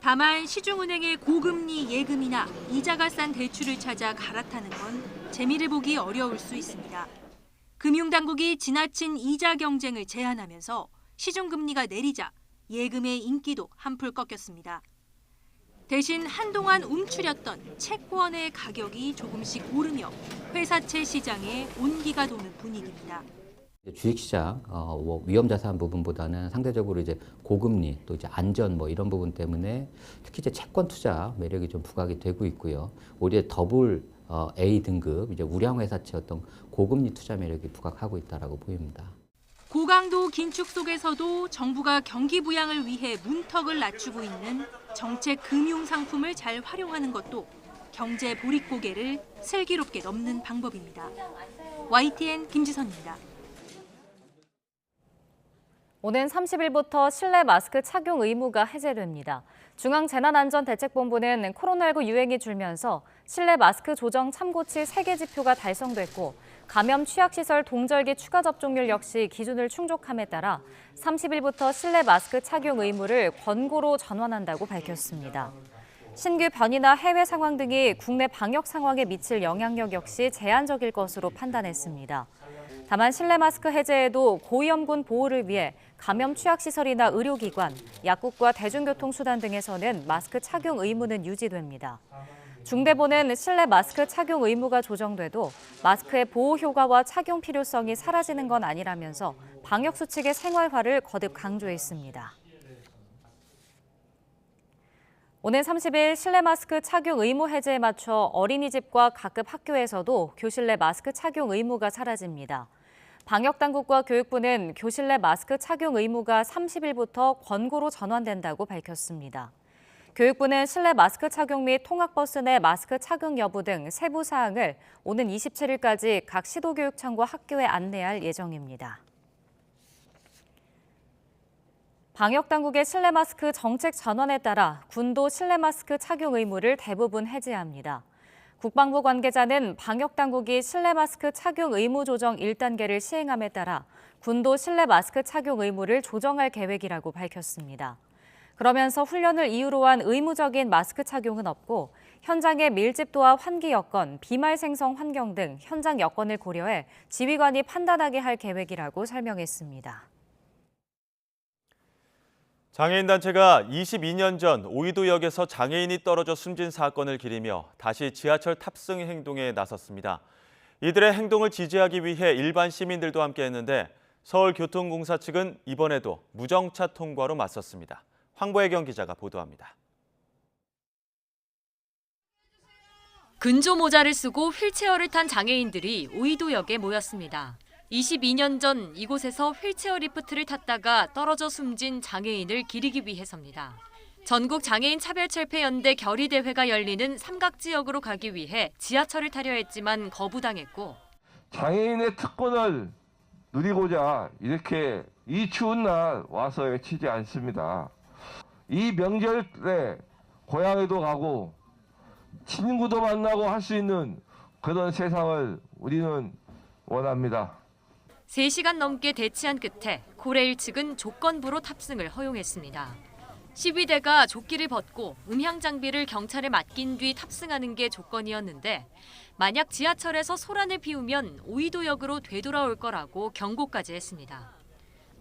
다만 시중은행의 고금리 예금이나 이자가 싼 대출을 찾아 갈아타는 건 재미를 보기 어려울 수 있습니다. 금융당국이 지나친 이자 경쟁을 제한하면서 시중금리가 내리자 예금의 인기도 한풀 꺾였습니다. 대신 한동안 움츠렸던 채권의 가격이 조금씩 오르며 회사채 시장에 온기가 도는 분위기입니다. 주식시장 위험자산 부분보다는 상대적으로 이제 고금리 또 이제 안전 이런 부분 때문에 특히 이제 채권 투자 매력이 좀 부각이 되고 있고요. 오히려 더블 A 등급 이제 우량 회사채 어떤 고금리 투자 매력이 부각하고 있다라고 보입니다. 고강도 긴축 속에서도 정부가 경기 부양을 위해 문턱을 낮추고 있는 정책 금융 상품을 잘 활용하는 것도 경제 보릿고개를 슬기롭게 넘는 방법입니다. YTN 김지선입니다. 오는 30일부터 실내 마스크 착용 의무가 해제됩니다. 중앙재난안전대책본부는 코로나19 유행이 줄면서 실내 마스크 조정 참고치 3개 지표가 달성됐고 감염 취약시설 동절기 추가 접종률 역시 기준을 충족함에 따라 30일부터 실내 마스크 착용 의무를 권고로 전환한다고 밝혔습니다. 신규 변이나 해외 상황 등이 국내 방역 상황에 미칠 영향력 역시 제한적일 것으로 판단했습니다. 다만 실내 마스크 해제에도 고위험군 보호를 위해 감염 취약시설이나 의료기관, 약국과 대중교통수단 등에서는 마스크 착용 의무는 유지됩니다. 중대본은 실내 마스크 착용 의무가 조정돼도 마스크의 보호 효과와 착용 필요성이 사라지는 건 아니라면서 방역수칙의 생활화를 거듭 강조했습니다. 오는 30일 실내 마스크 착용 의무 해제에 맞춰 어린이집과 각급 학교에서도 교실 내 마스크 착용 의무가 사라집니다. 방역당국과 교육부는 교실 내 마스크 착용 의무가 30일부터 권고로 전환된다고 밝혔습니다. 교육부는 실내 마스크 착용 및 통학버스 내 마스크 착용 여부 등 세부 사항을 오는 27일까지 각 시도교육청과 학교에 안내할 예정입니다. 방역당국의 실내 마스크 정책 전환에 따라 군도 실내 마스크 착용 의무를 대부분 해제합니다. 국방부 관계자는 방역당국이 실내 마스크 착용 의무 조정 1단계를 시행함에 따라 군도 실내 마스크 착용 의무를 조정할 계획이라고 밝혔습니다. 그러면서 훈련을 이유로 한 의무적인 마스크 착용은 없고 현장의 밀집도와 환기 여건, 비말 생성 환경 등 현장 여건을 고려해 지휘관이 판단하게 할 계획이라고 설명했습니다. 장애인단체가 22년 전 오이도역에서 장애인이 떨어져 숨진 사건을 기리며 다시 지하철 탑승 행동에 나섰습니다. 이들의 행동을 지지하기 위해 일반 시민들도 함께했는데 서울교통공사 측은 이번에도 무정차 통과로 맞섰습니다. 황보혜경 기자가 보도합니다. 근조 모자를 쓰고 휠체어를 탄 장애인들이 오이도역에 모였습니다. 22년 전 이곳에서 휠체어 리프트를 탔다가 떨어져 숨진 장애인을 기리기 위해서입니다. 전국 장애인 차별철폐연대 결의대회가 열리는 삼각지역으로 가기 위해 지하철을 타려 했지만 거부당했고 장애인의 특권을 누리고자 이렇게 이 추운 날 와서 외치지 않습니다. 이 명절 때 고향에도 가고 친구도 만나고 할 수 있는 그런 세상을 우리는 원합니다. 3시간 넘게 대치한 끝에 코레일 측은 조건부로 탑승을 허용했습니다. 시위대가 조끼를 벗고 음향 장비를 경찰에 맡긴 뒤 탑승하는 게 조건이었는데 만약 지하철에서 소란을 피우면 오이도역으로 되돌아올 거라고 경고까지 했습니다.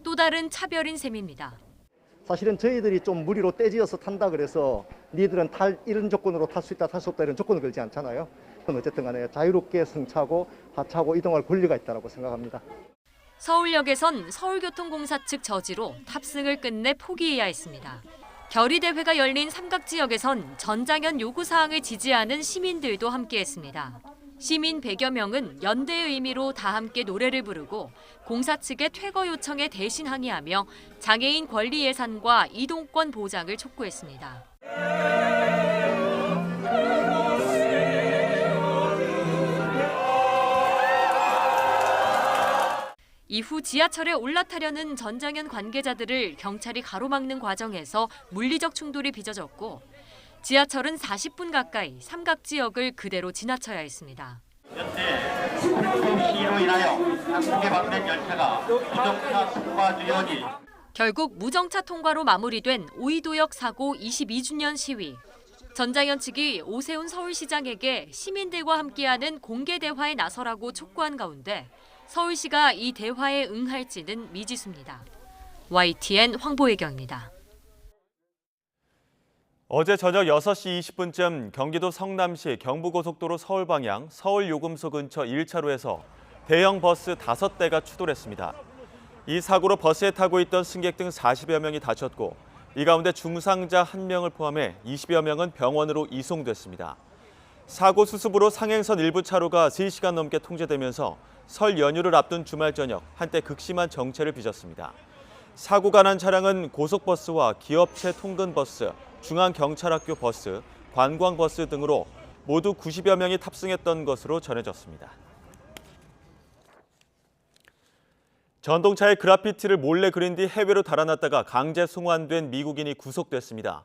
또 다른 차별인 셈입니다. 사실은 저희들이 좀 무리로 떼지어서 탄다 그래서 니들은 이런 조건으로 탈 수 있다 탈 수 없다 이런 조건을 걸지 않잖아요. 그건 어쨌든 간에 자유롭게 승차하고 하차하고 이동할 권리가 있다고 생각합니다. 서울역에선 서울교통공사 측 저지로 탑승을 끝내 포기해야 했습니다. 결의대회가 열린 삼각지역에선 전장현 요구사항을 지지하는 시민들도 함께했습니다. 시민 100여 명은 연대의 의미로 다 함께 노래를 부르고 공사 측의 퇴거 요청에 대신 항의하며 장애인 권리 예산과 이동권 보장을 촉구했습니다. 이후 지하철에 올라타려는 전장현 관계자들을 경찰이 가로막는 과정에서 물리적 충돌이 빚어졌고 지하철은 40분 가까이 삼각지역을 그대로 지나쳐야 했습니다. 현재 시로 인하여 한국에 방된 열차가 무정차 통과 주의원이 결국 무정차 통과로 마무리된 오이도역 사고 22주년 시위. 전장현 측이 오세훈 서울시장에게 시민들과 함께하는 공개 대화에 나서라고 촉구한 가운데 서울시가 이 대화에 응할지는 미지수입니다. YTN 황보혜경입니다. 어제 저녁 6시 20분쯤 경기도 성남시 경부고속도로 서울 방향 서울요금소 근처 1차로에서 대형 버스 5대가 추돌했습니다. 이 사고로 버스에 타고 있던 승객 등 40여 명이 다쳤고 이 가운데 중상자 1명을 포함해 20여 명은 병원으로 이송됐습니다. 사고 수습으로 상행선 일부 차로가 3시간 넘게 통제되면서 설 연휴를 앞둔 주말 저녁 한때 극심한 정체를 빚었습니다. 사고가 난 차량은 고속버스와 기업체 통근버스, 중앙경찰학교 버스, 관광버스 등으로 모두 90여 명이 탑승했던 것으로 전해졌습니다. 전동차에 그래피티를 몰래 그린 뒤 해외로 달아났다가 강제 송환된 미국인이 구속됐습니다.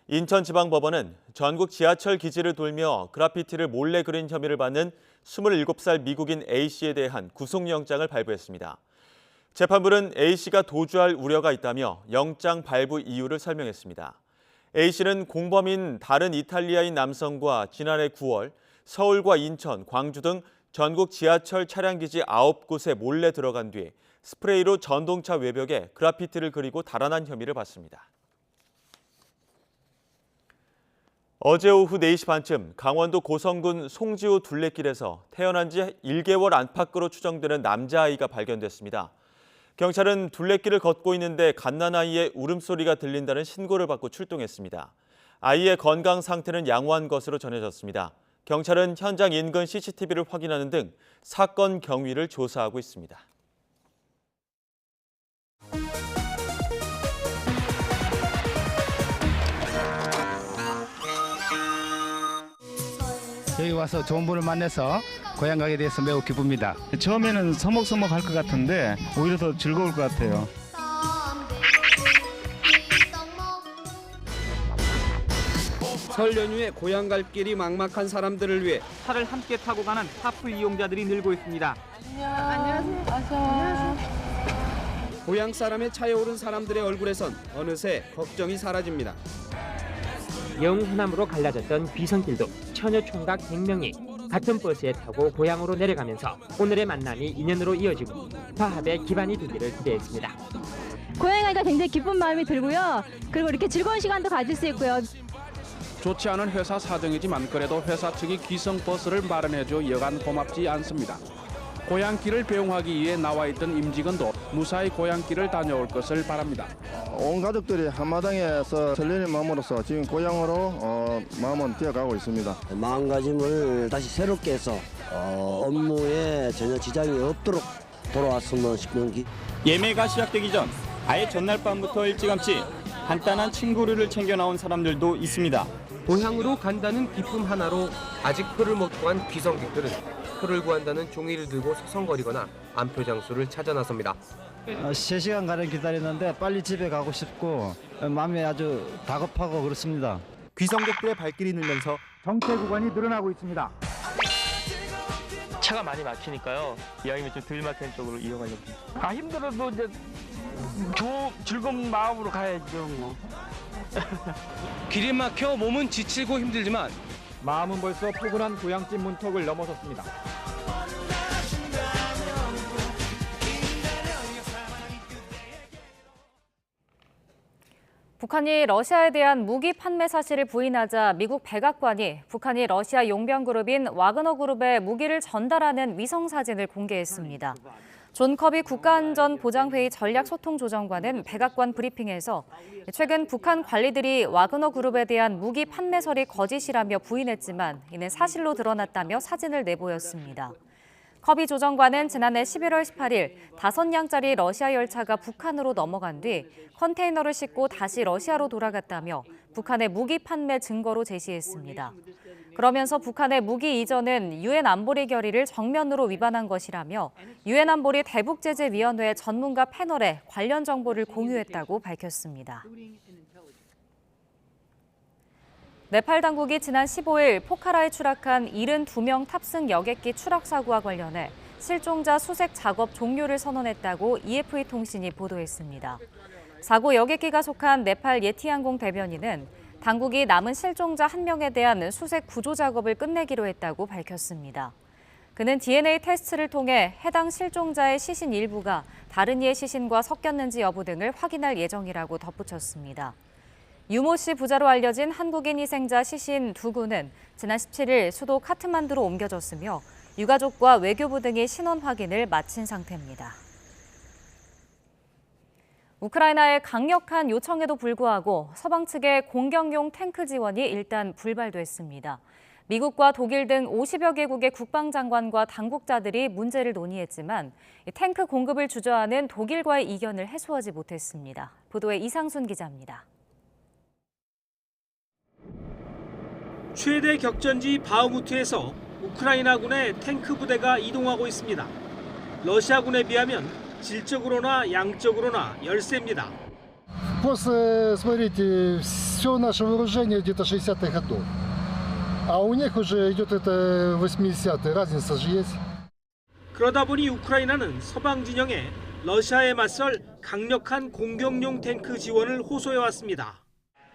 인천지방법원은 전국 지하철 기지를 돌며 그래피티를 몰래 그린 혐의를 받는 27살 미국인 A씨에 대한 구속영장을 발부했습니다. 재판부는 A씨가 도주할 우려가 있다며 영장 발부 이유를 설명했습니다. A씨는 공범인 다른 이탈리아인 남성과 지난해 9월 서울과 인천, 광주 등 전국 지하철 차량기지 9곳에 몰래 들어간 뒤 스프레이로 전동차 외벽에 그래피티를 그리고 달아난 혐의를 받습니다. 어제 오후 4시 반쯤 강원도 고성군 송지호 둘레길에서 태어난 지 1개월 안팎으로 추정되는 남자아이가 발견됐습니다. 경찰은 둘레길을 걷고 있는데 갓난아이의 울음소리가 들린다는 신고를 받고 출동했습니다. 아이의 건강 상태는 양호한 것으로 전해졌습니다. 경찰은 현장 인근 CCTV를 확인하는 등 사건 경위를 조사하고 있습니다. 여기 와서 좋은 분을 만나서 고향 가게 돼서 매우 기쁩니다. 처음에는 서먹서먹할 것 같은데 오히려 더 즐거울 것 같아요. 설 연휴에 고향 갈 길이 막막한 사람들을 위해 차를 함께 타고 가는 카풀 이용자들이 늘고 있습니다. 안녕하세요. 안녕하세요. 고향 사람의 차에 오른 사람들의 얼굴에선 어느새 걱정이 사라집니다. 영후남으로 갈라졌던 귀성길도 처녀 총각 100명이 같은 버스에 타고 고향으로 내려가면서 오늘의 만남이 인연으로 이어지고 화합의 기반이 되기를 기대했습니다. 고향에 가니까 굉장히 기쁜 마음이 들고요. 그리고 이렇게 즐거운 시간도 가질 수 있고요. 좋지 않은 회사 사정이지만 그래도 회사 측이 귀성버스를 마련해줘 여간 고맙지 않습니다. 고향길을 배웅하기 위해 나와 있던 임직원도 무사히 고향길을 다녀올 것을 바랍니다. 온 가족들이 한마당에서 설레는 마음으로서 지금 고향으로 마음은 뛰어가고 있습니다. 마음가짐을 다시 새롭게 해서 업무에 전혀 지장이 없도록 돌아왔으면 싶은 기. 예매가 시작되기 전 아예 전날 밤부터 일찌감치 간단한 친구류를 챙겨 나온 사람들도 있습니다. 고향으로 간다는 기쁨 하나로 아직 표를 못 구한 귀성객들은 표를 구한다는 종이를 들고 서성거리거나 안표 장소를 찾아 나섭니다. 3시간 가량 기다리는데 빨리 집에 가고 싶고 마음이 아주 다급하고 그렇습니다. 귀성객들의 발길이 늘면서 정체 구간이 늘어나고 있습니다. 차가 많이 막히니까요. 이왕이면 좀 덜 막히는 쪽으로 이용하려고. 힘들어도 이제 즐거운 마음으로 가야죠. 뭐. 길이 막혀 몸은 지치고 힘들지만 마음은 벌써 포근한 고향집 문턱을 넘어섰습니다. 북한이 러시아에 대한 무기 판매 사실을 부인하자 미국 백악관이 북한이 러시아 용병그룹인 와그너 그룹에 무기를 전달하는 위성 사진을 공개했습니다. 존 커비 국가안전보장회의 전략소통조정관은 백악관 브리핑에서 최근 북한 관리들이 와그너 그룹에 대한 무기 판매설이 거짓이라며 부인했지만 이는 사실로 드러났다며 사진을 내보였습니다. 커비 조정관은 지난해 11월 18일 5량짜리 러시아 열차가 북한으로 넘어간 뒤 컨테이너를 싣고 다시 러시아로 돌아갔다며 북한의 무기 판매 증거로 제시했습니다. 그러면서 북한의 무기 이전은 유엔 안보리 결의를 정면으로 위반한 것이라며 유엔 안보리 대북제재위원회 전문가 패널에 관련 정보를 공유했다고 밝혔습니다. 네팔 당국이 지난 15일 포카라에 추락한 72명 탑승 여객기 추락 사고와 관련해 실종자 수색 작업 종료를 선언했다고 EFE 통신이 보도했습니다. 사고 여객기가 속한 네팔 예티항공 대변인은 당국이 남은 실종자 1명에 대한 수색 구조 작업을 끝내기로 했다고 밝혔습니다. 그는 DNA 테스트를 통해 해당 실종자의 시신 일부가 다른 이의 시신과 섞였는지 여부 등을 확인할 예정이라고 덧붙였습니다. 유모 씨 부자로 알려진 한국인 희생자 시신 두 구는 지난 17일 수도 카트만두로 옮겨졌으며 유가족과 외교부 등이 신원 확인을 마친 상태입니다. 우크라이나의 강력한 요청에도 불구하고 서방 측의 공격용 탱크 지원이 일단 불발됐습니다. 미국과 독일 등 50여 개국의 국방장관과 당국자들이 문제를 논의했지만 탱크 공급을 주저하는 독일과의 이견을 해소하지 못했습니다. 보도에 이상순 기자입니다. 최대 격전지 바흐무트에서 우크라이나군의 탱크 부대가 이동하고 있습니다. 러시아군에 비하면 질적으로나 양적으로나 열세입니다. После, смотрите, все наше вооружение где-то 60-х годов. А у них уже идет это 80-е. Разница же есть. 그러다 보니 우크라이나는 서방 진영에 러시아에 맞설 강력한 공격용 탱크 지원을 호소해왔습니다.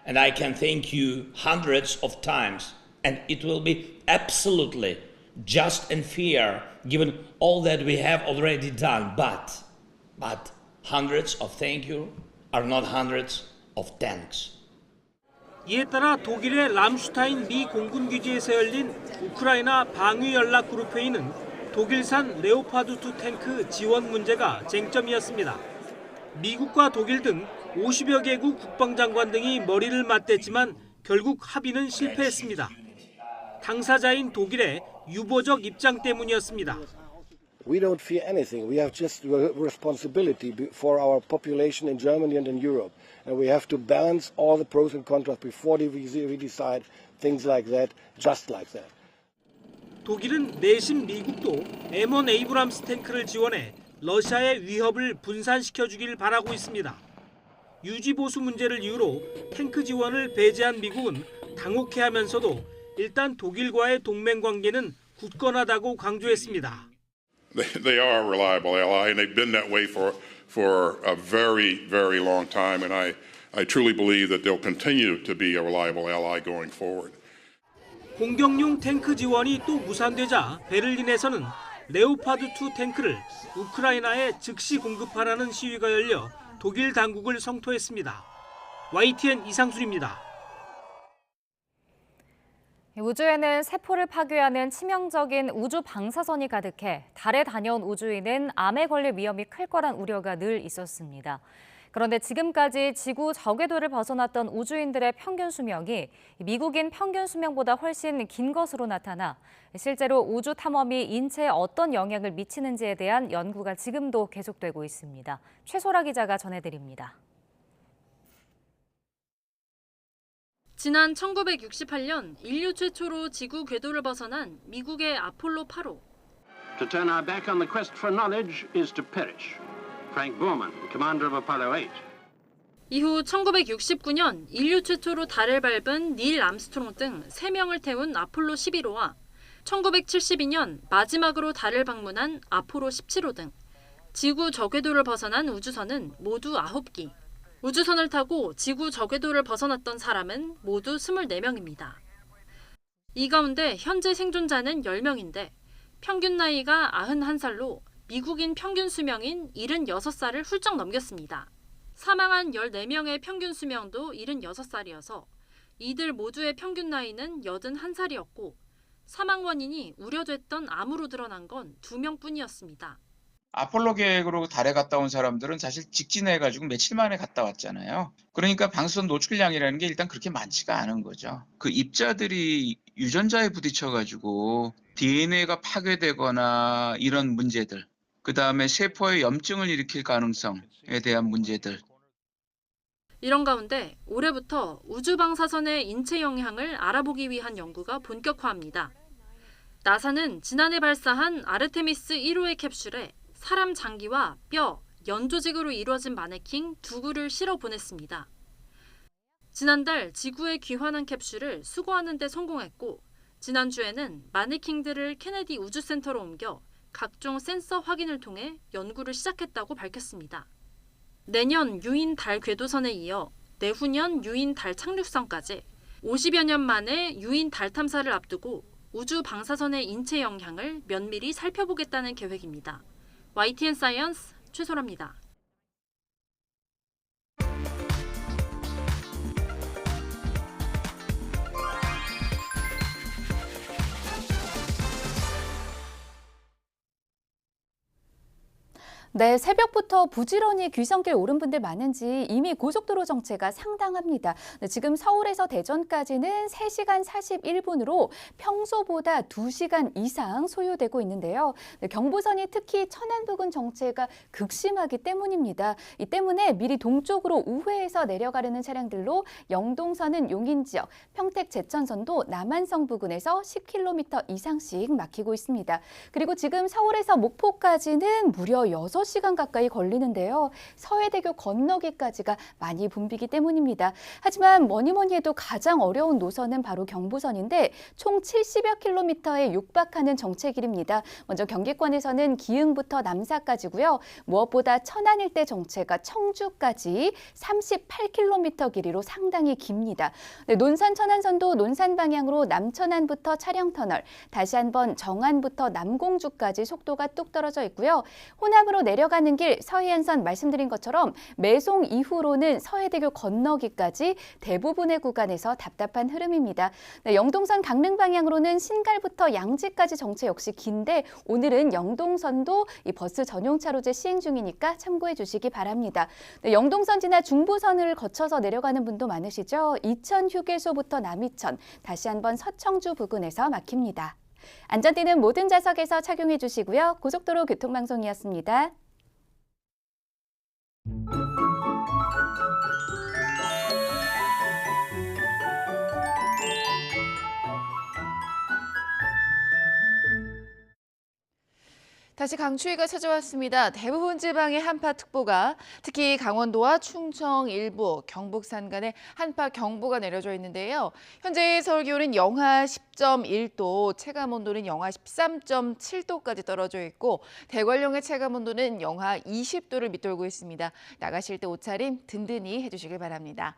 And I can thank you hundreds of times, and it will be absolutely just and fair given all that we have already done. But hundreds of thank you are not hundreds of thanks. 이에 따라 독일의 람슈타인 미 공군 기지에서 열린 우크라이나 방위연락그룹 회의는 독일산 레오파드2 탱크 지원 문제가 쟁점이었습니다. 미국과 독일 등 50여 개국 국방장관 등이 머리를 맞댔지만 결국 합의는 실패했습니다. 당사자인 독일의 유보적 입장 때문이었습니다. We don't fear anything. We have just responsibility for our population in Germany and in Europe. And we have to balance all the pros and cons before we decide things like that, just like that. 독일은 내심 미국도 M1 에이브람스 탱크를 지원해 러시아의 위협을 분산시켜주길 바라고 있습니다. 유지보수 문제를 이유로 탱크 지원을 배제한 미국은 당혹해하면서도 일단 독일과의 동맹 관계는 굳건하다고 강조했습니다. They are a reliable ally, and they've been that way for a very, very long time. And I truly believe that they'll continue to be a reliable ally going forward. 공격용 탱크 지원이 또 무산되자 베를린에서는 레오파드2 탱크를 우크라이나에 즉시 공급하라는 시위가 열려 독일 당국을 성토했습니다. YTN 이상순입니다. 우주에는 세포를 파괴하는 치명적인 우주 방사선이 가득해 달에 다녀온 우주인은 암에 걸릴 위험이 클 거란 우려가 늘 있었습니다. 그런데 지금까지 지구 저궤도를 벗어났던 우주인들의 평균 수명이 미국인 평균 수명보다 훨씬 긴 것으로 나타나 실제로 우주 탐험이 인체에 어떤 영향을 미치는지에 대한 연구가 지금도 계속되고 있습니다. 최소라 기자가 전해드립니다. 지난 1968년 인류 최초로 지구 궤도를 벗어난 미국의 아폴로 8호. To turn our back on the quest for knowledge is to perish. Frank Borman, commander of Apollo 8. 이후 1969년 인류 최초로 달을 밟은 닐 암스트롱 등 3명을 태운 아폴로 11호와 1972년 마지막으로 달을 방문한 아폴로 17호 등 지구 저궤도를 벗어난 우주선은 모두 9기. 우주선을 타고 지구 저궤도를 벗어났던 사람은 모두 24명입니다. 이 가운데 현재 생존자는 10명인데 평균 나이가 91살로 미국인 평균 수명인 76살을 훌쩍 넘겼습니다. 사망한 14명의 평균 수명도 76살이어서 이들 모두의 평균 나이는 81살이었고 사망 원인이 우려됐던 암으로 드러난 건 2명뿐이었습니다. 아폴로 계획으로 달에 갔다 온 사람들은 사실 직진해가지고 며칠 만에 갔다 왔잖아요. 그러니까 방사선 노출량이라는 게 일단 그렇게 많지가 않은 거죠. 그 입자들이 유전자에 부딪혀가지고 DNA가 파괴되거나 이런 문제들, 그 다음에 세포에 염증을 일으킬 가능성에 대한 문제들. 이런 가운데 올해부터 우주 방사선의 인체 영향을 알아보기 위한 연구가 본격화합니다. 나사는 지난해 발사한 아르테미스 1호의 캡슐에 사람 장기와 뼈, 연 조직으로 이루어진 마네킹 2구를 실어 보냈습니다. 지난달 지구에 귀환한 캡슐을 수거하는 데 성공했고 지난주에는 마네킹들을 케네디 우주센터로 옮겨 각종 센서 확인을 통해 연구를 시작했다고 밝혔습니다. 내년 유인 달 궤도선에 이어 내후년 유인 달 착륙선까지 50여 년 만에 유인 달 탐사를 앞두고 우주 방사선의 인체 영향을 면밀히 살펴보겠다는 계획입니다. YTN 사이언스 최소라입니다. 네, 새벽부터 부지런히 귀성길 오른 분들 많은지 이미 고속도로 정체가 상당합니다. 네, 지금 서울에서 대전까지는 3시간 41분으로 평소보다 2시간 이상 소요되고 있는데요. 네, 경부선이 특히 천안 부근 정체가 극심하기 때문입니다. 이 때문에 미리 동쪽으로 우회해서 내려가려는 차량들로 영동선은 용인 지역, 평택 제천선도 남한성 부근에서 10km 이상씩 막히고 있습니다. 그리고 지금 서울에서 목포까지는 무려 6시간 가까이 걸리는데요. 서해대교 건너기까지가 많이 붐비기 때문입니다. 하지만 뭐니 해도 가장 어려운 노선은 바로 경부선인데 총 70여 킬로미터에 육박하는 정체길입니다. 먼저 경기권에서는 기흥부터 남사까지고요. 무엇보다 천안 일대 정체가 청주까지 38km 길이로 상당히 깁니다. 네, 논산 천안선도 논산 방향으로 남천안부터 차량터널, 다시 한번 정안부터 남공주까지 속도가 뚝 떨어져 있고요. 호남으로 내려가는 길 서해안선 말씀드린 것처럼 매송 이후로는 서해대교 건너기까지 대부분의 구간에서 답답한 흐름입니다. 네, 영동선 강릉 방향으로는 신갈부터 양지까지 정체 역시 긴데 오늘은 영동선도 이 버스 전용 차로제 시행 중이니까 참고해 주시기 바랍니다. 네, 영동선 지나 중부선을 거쳐서 내려가는 분도 많으시죠? 이천 휴게소부터 남이천, 다시 한번 서청주 부근에서 막힙니다. 안전띠는 모든 좌석에서 착용해 주시고요. 고속도로 교통방송이었습니다. 다시 강추위가 찾아왔습니다. 대부분 지방의 한파특보가 특히 강원도와 충청 일부, 경북 산간에 한파경보가 내려져 있는데요. 현재 서울 기온은 영하 10.1도, 체감온도는 영하 13.7도까지 떨어져 있고 대관령의 체감온도는 영하 20도를 밑돌고 있습니다. 나가실 때 옷차림 든든히 해주시길 바랍니다.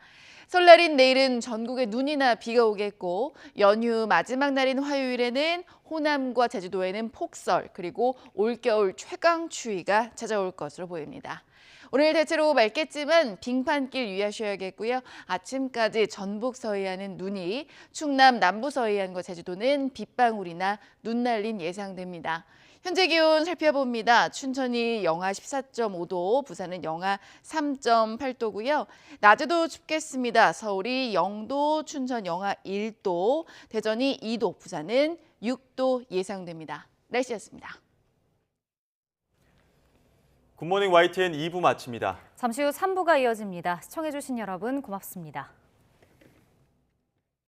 설날인 내일은 전국에 눈이나 비가 오겠고 연휴 마지막 날인 화요일에는 호남과 제주도에는 폭설 그리고 올겨울 최강 추위가 찾아올 것으로 보입니다. 오늘 대체로 맑겠지만 빙판길 유의하셔야겠고요. 아침까지 전북 서해안은 눈이, 충남 남부 서해안과 제주도는 빗방울이나 눈날림 예상됩니다. 현재 기온 살펴봅니다. 춘천이 영하 14.5도, 부산은 영하 3.8도고요. 낮에도 춥겠습니다. 서울이 0도, 춘천 영하 1도, 대전이 2도, 부산은 6도 예상됩니다. 날씨였습니다. 굿모닝 YTN 2부 마칩니다. 잠시 후 3부가 이어집니다. 시청해주신 여러분 고맙습니다.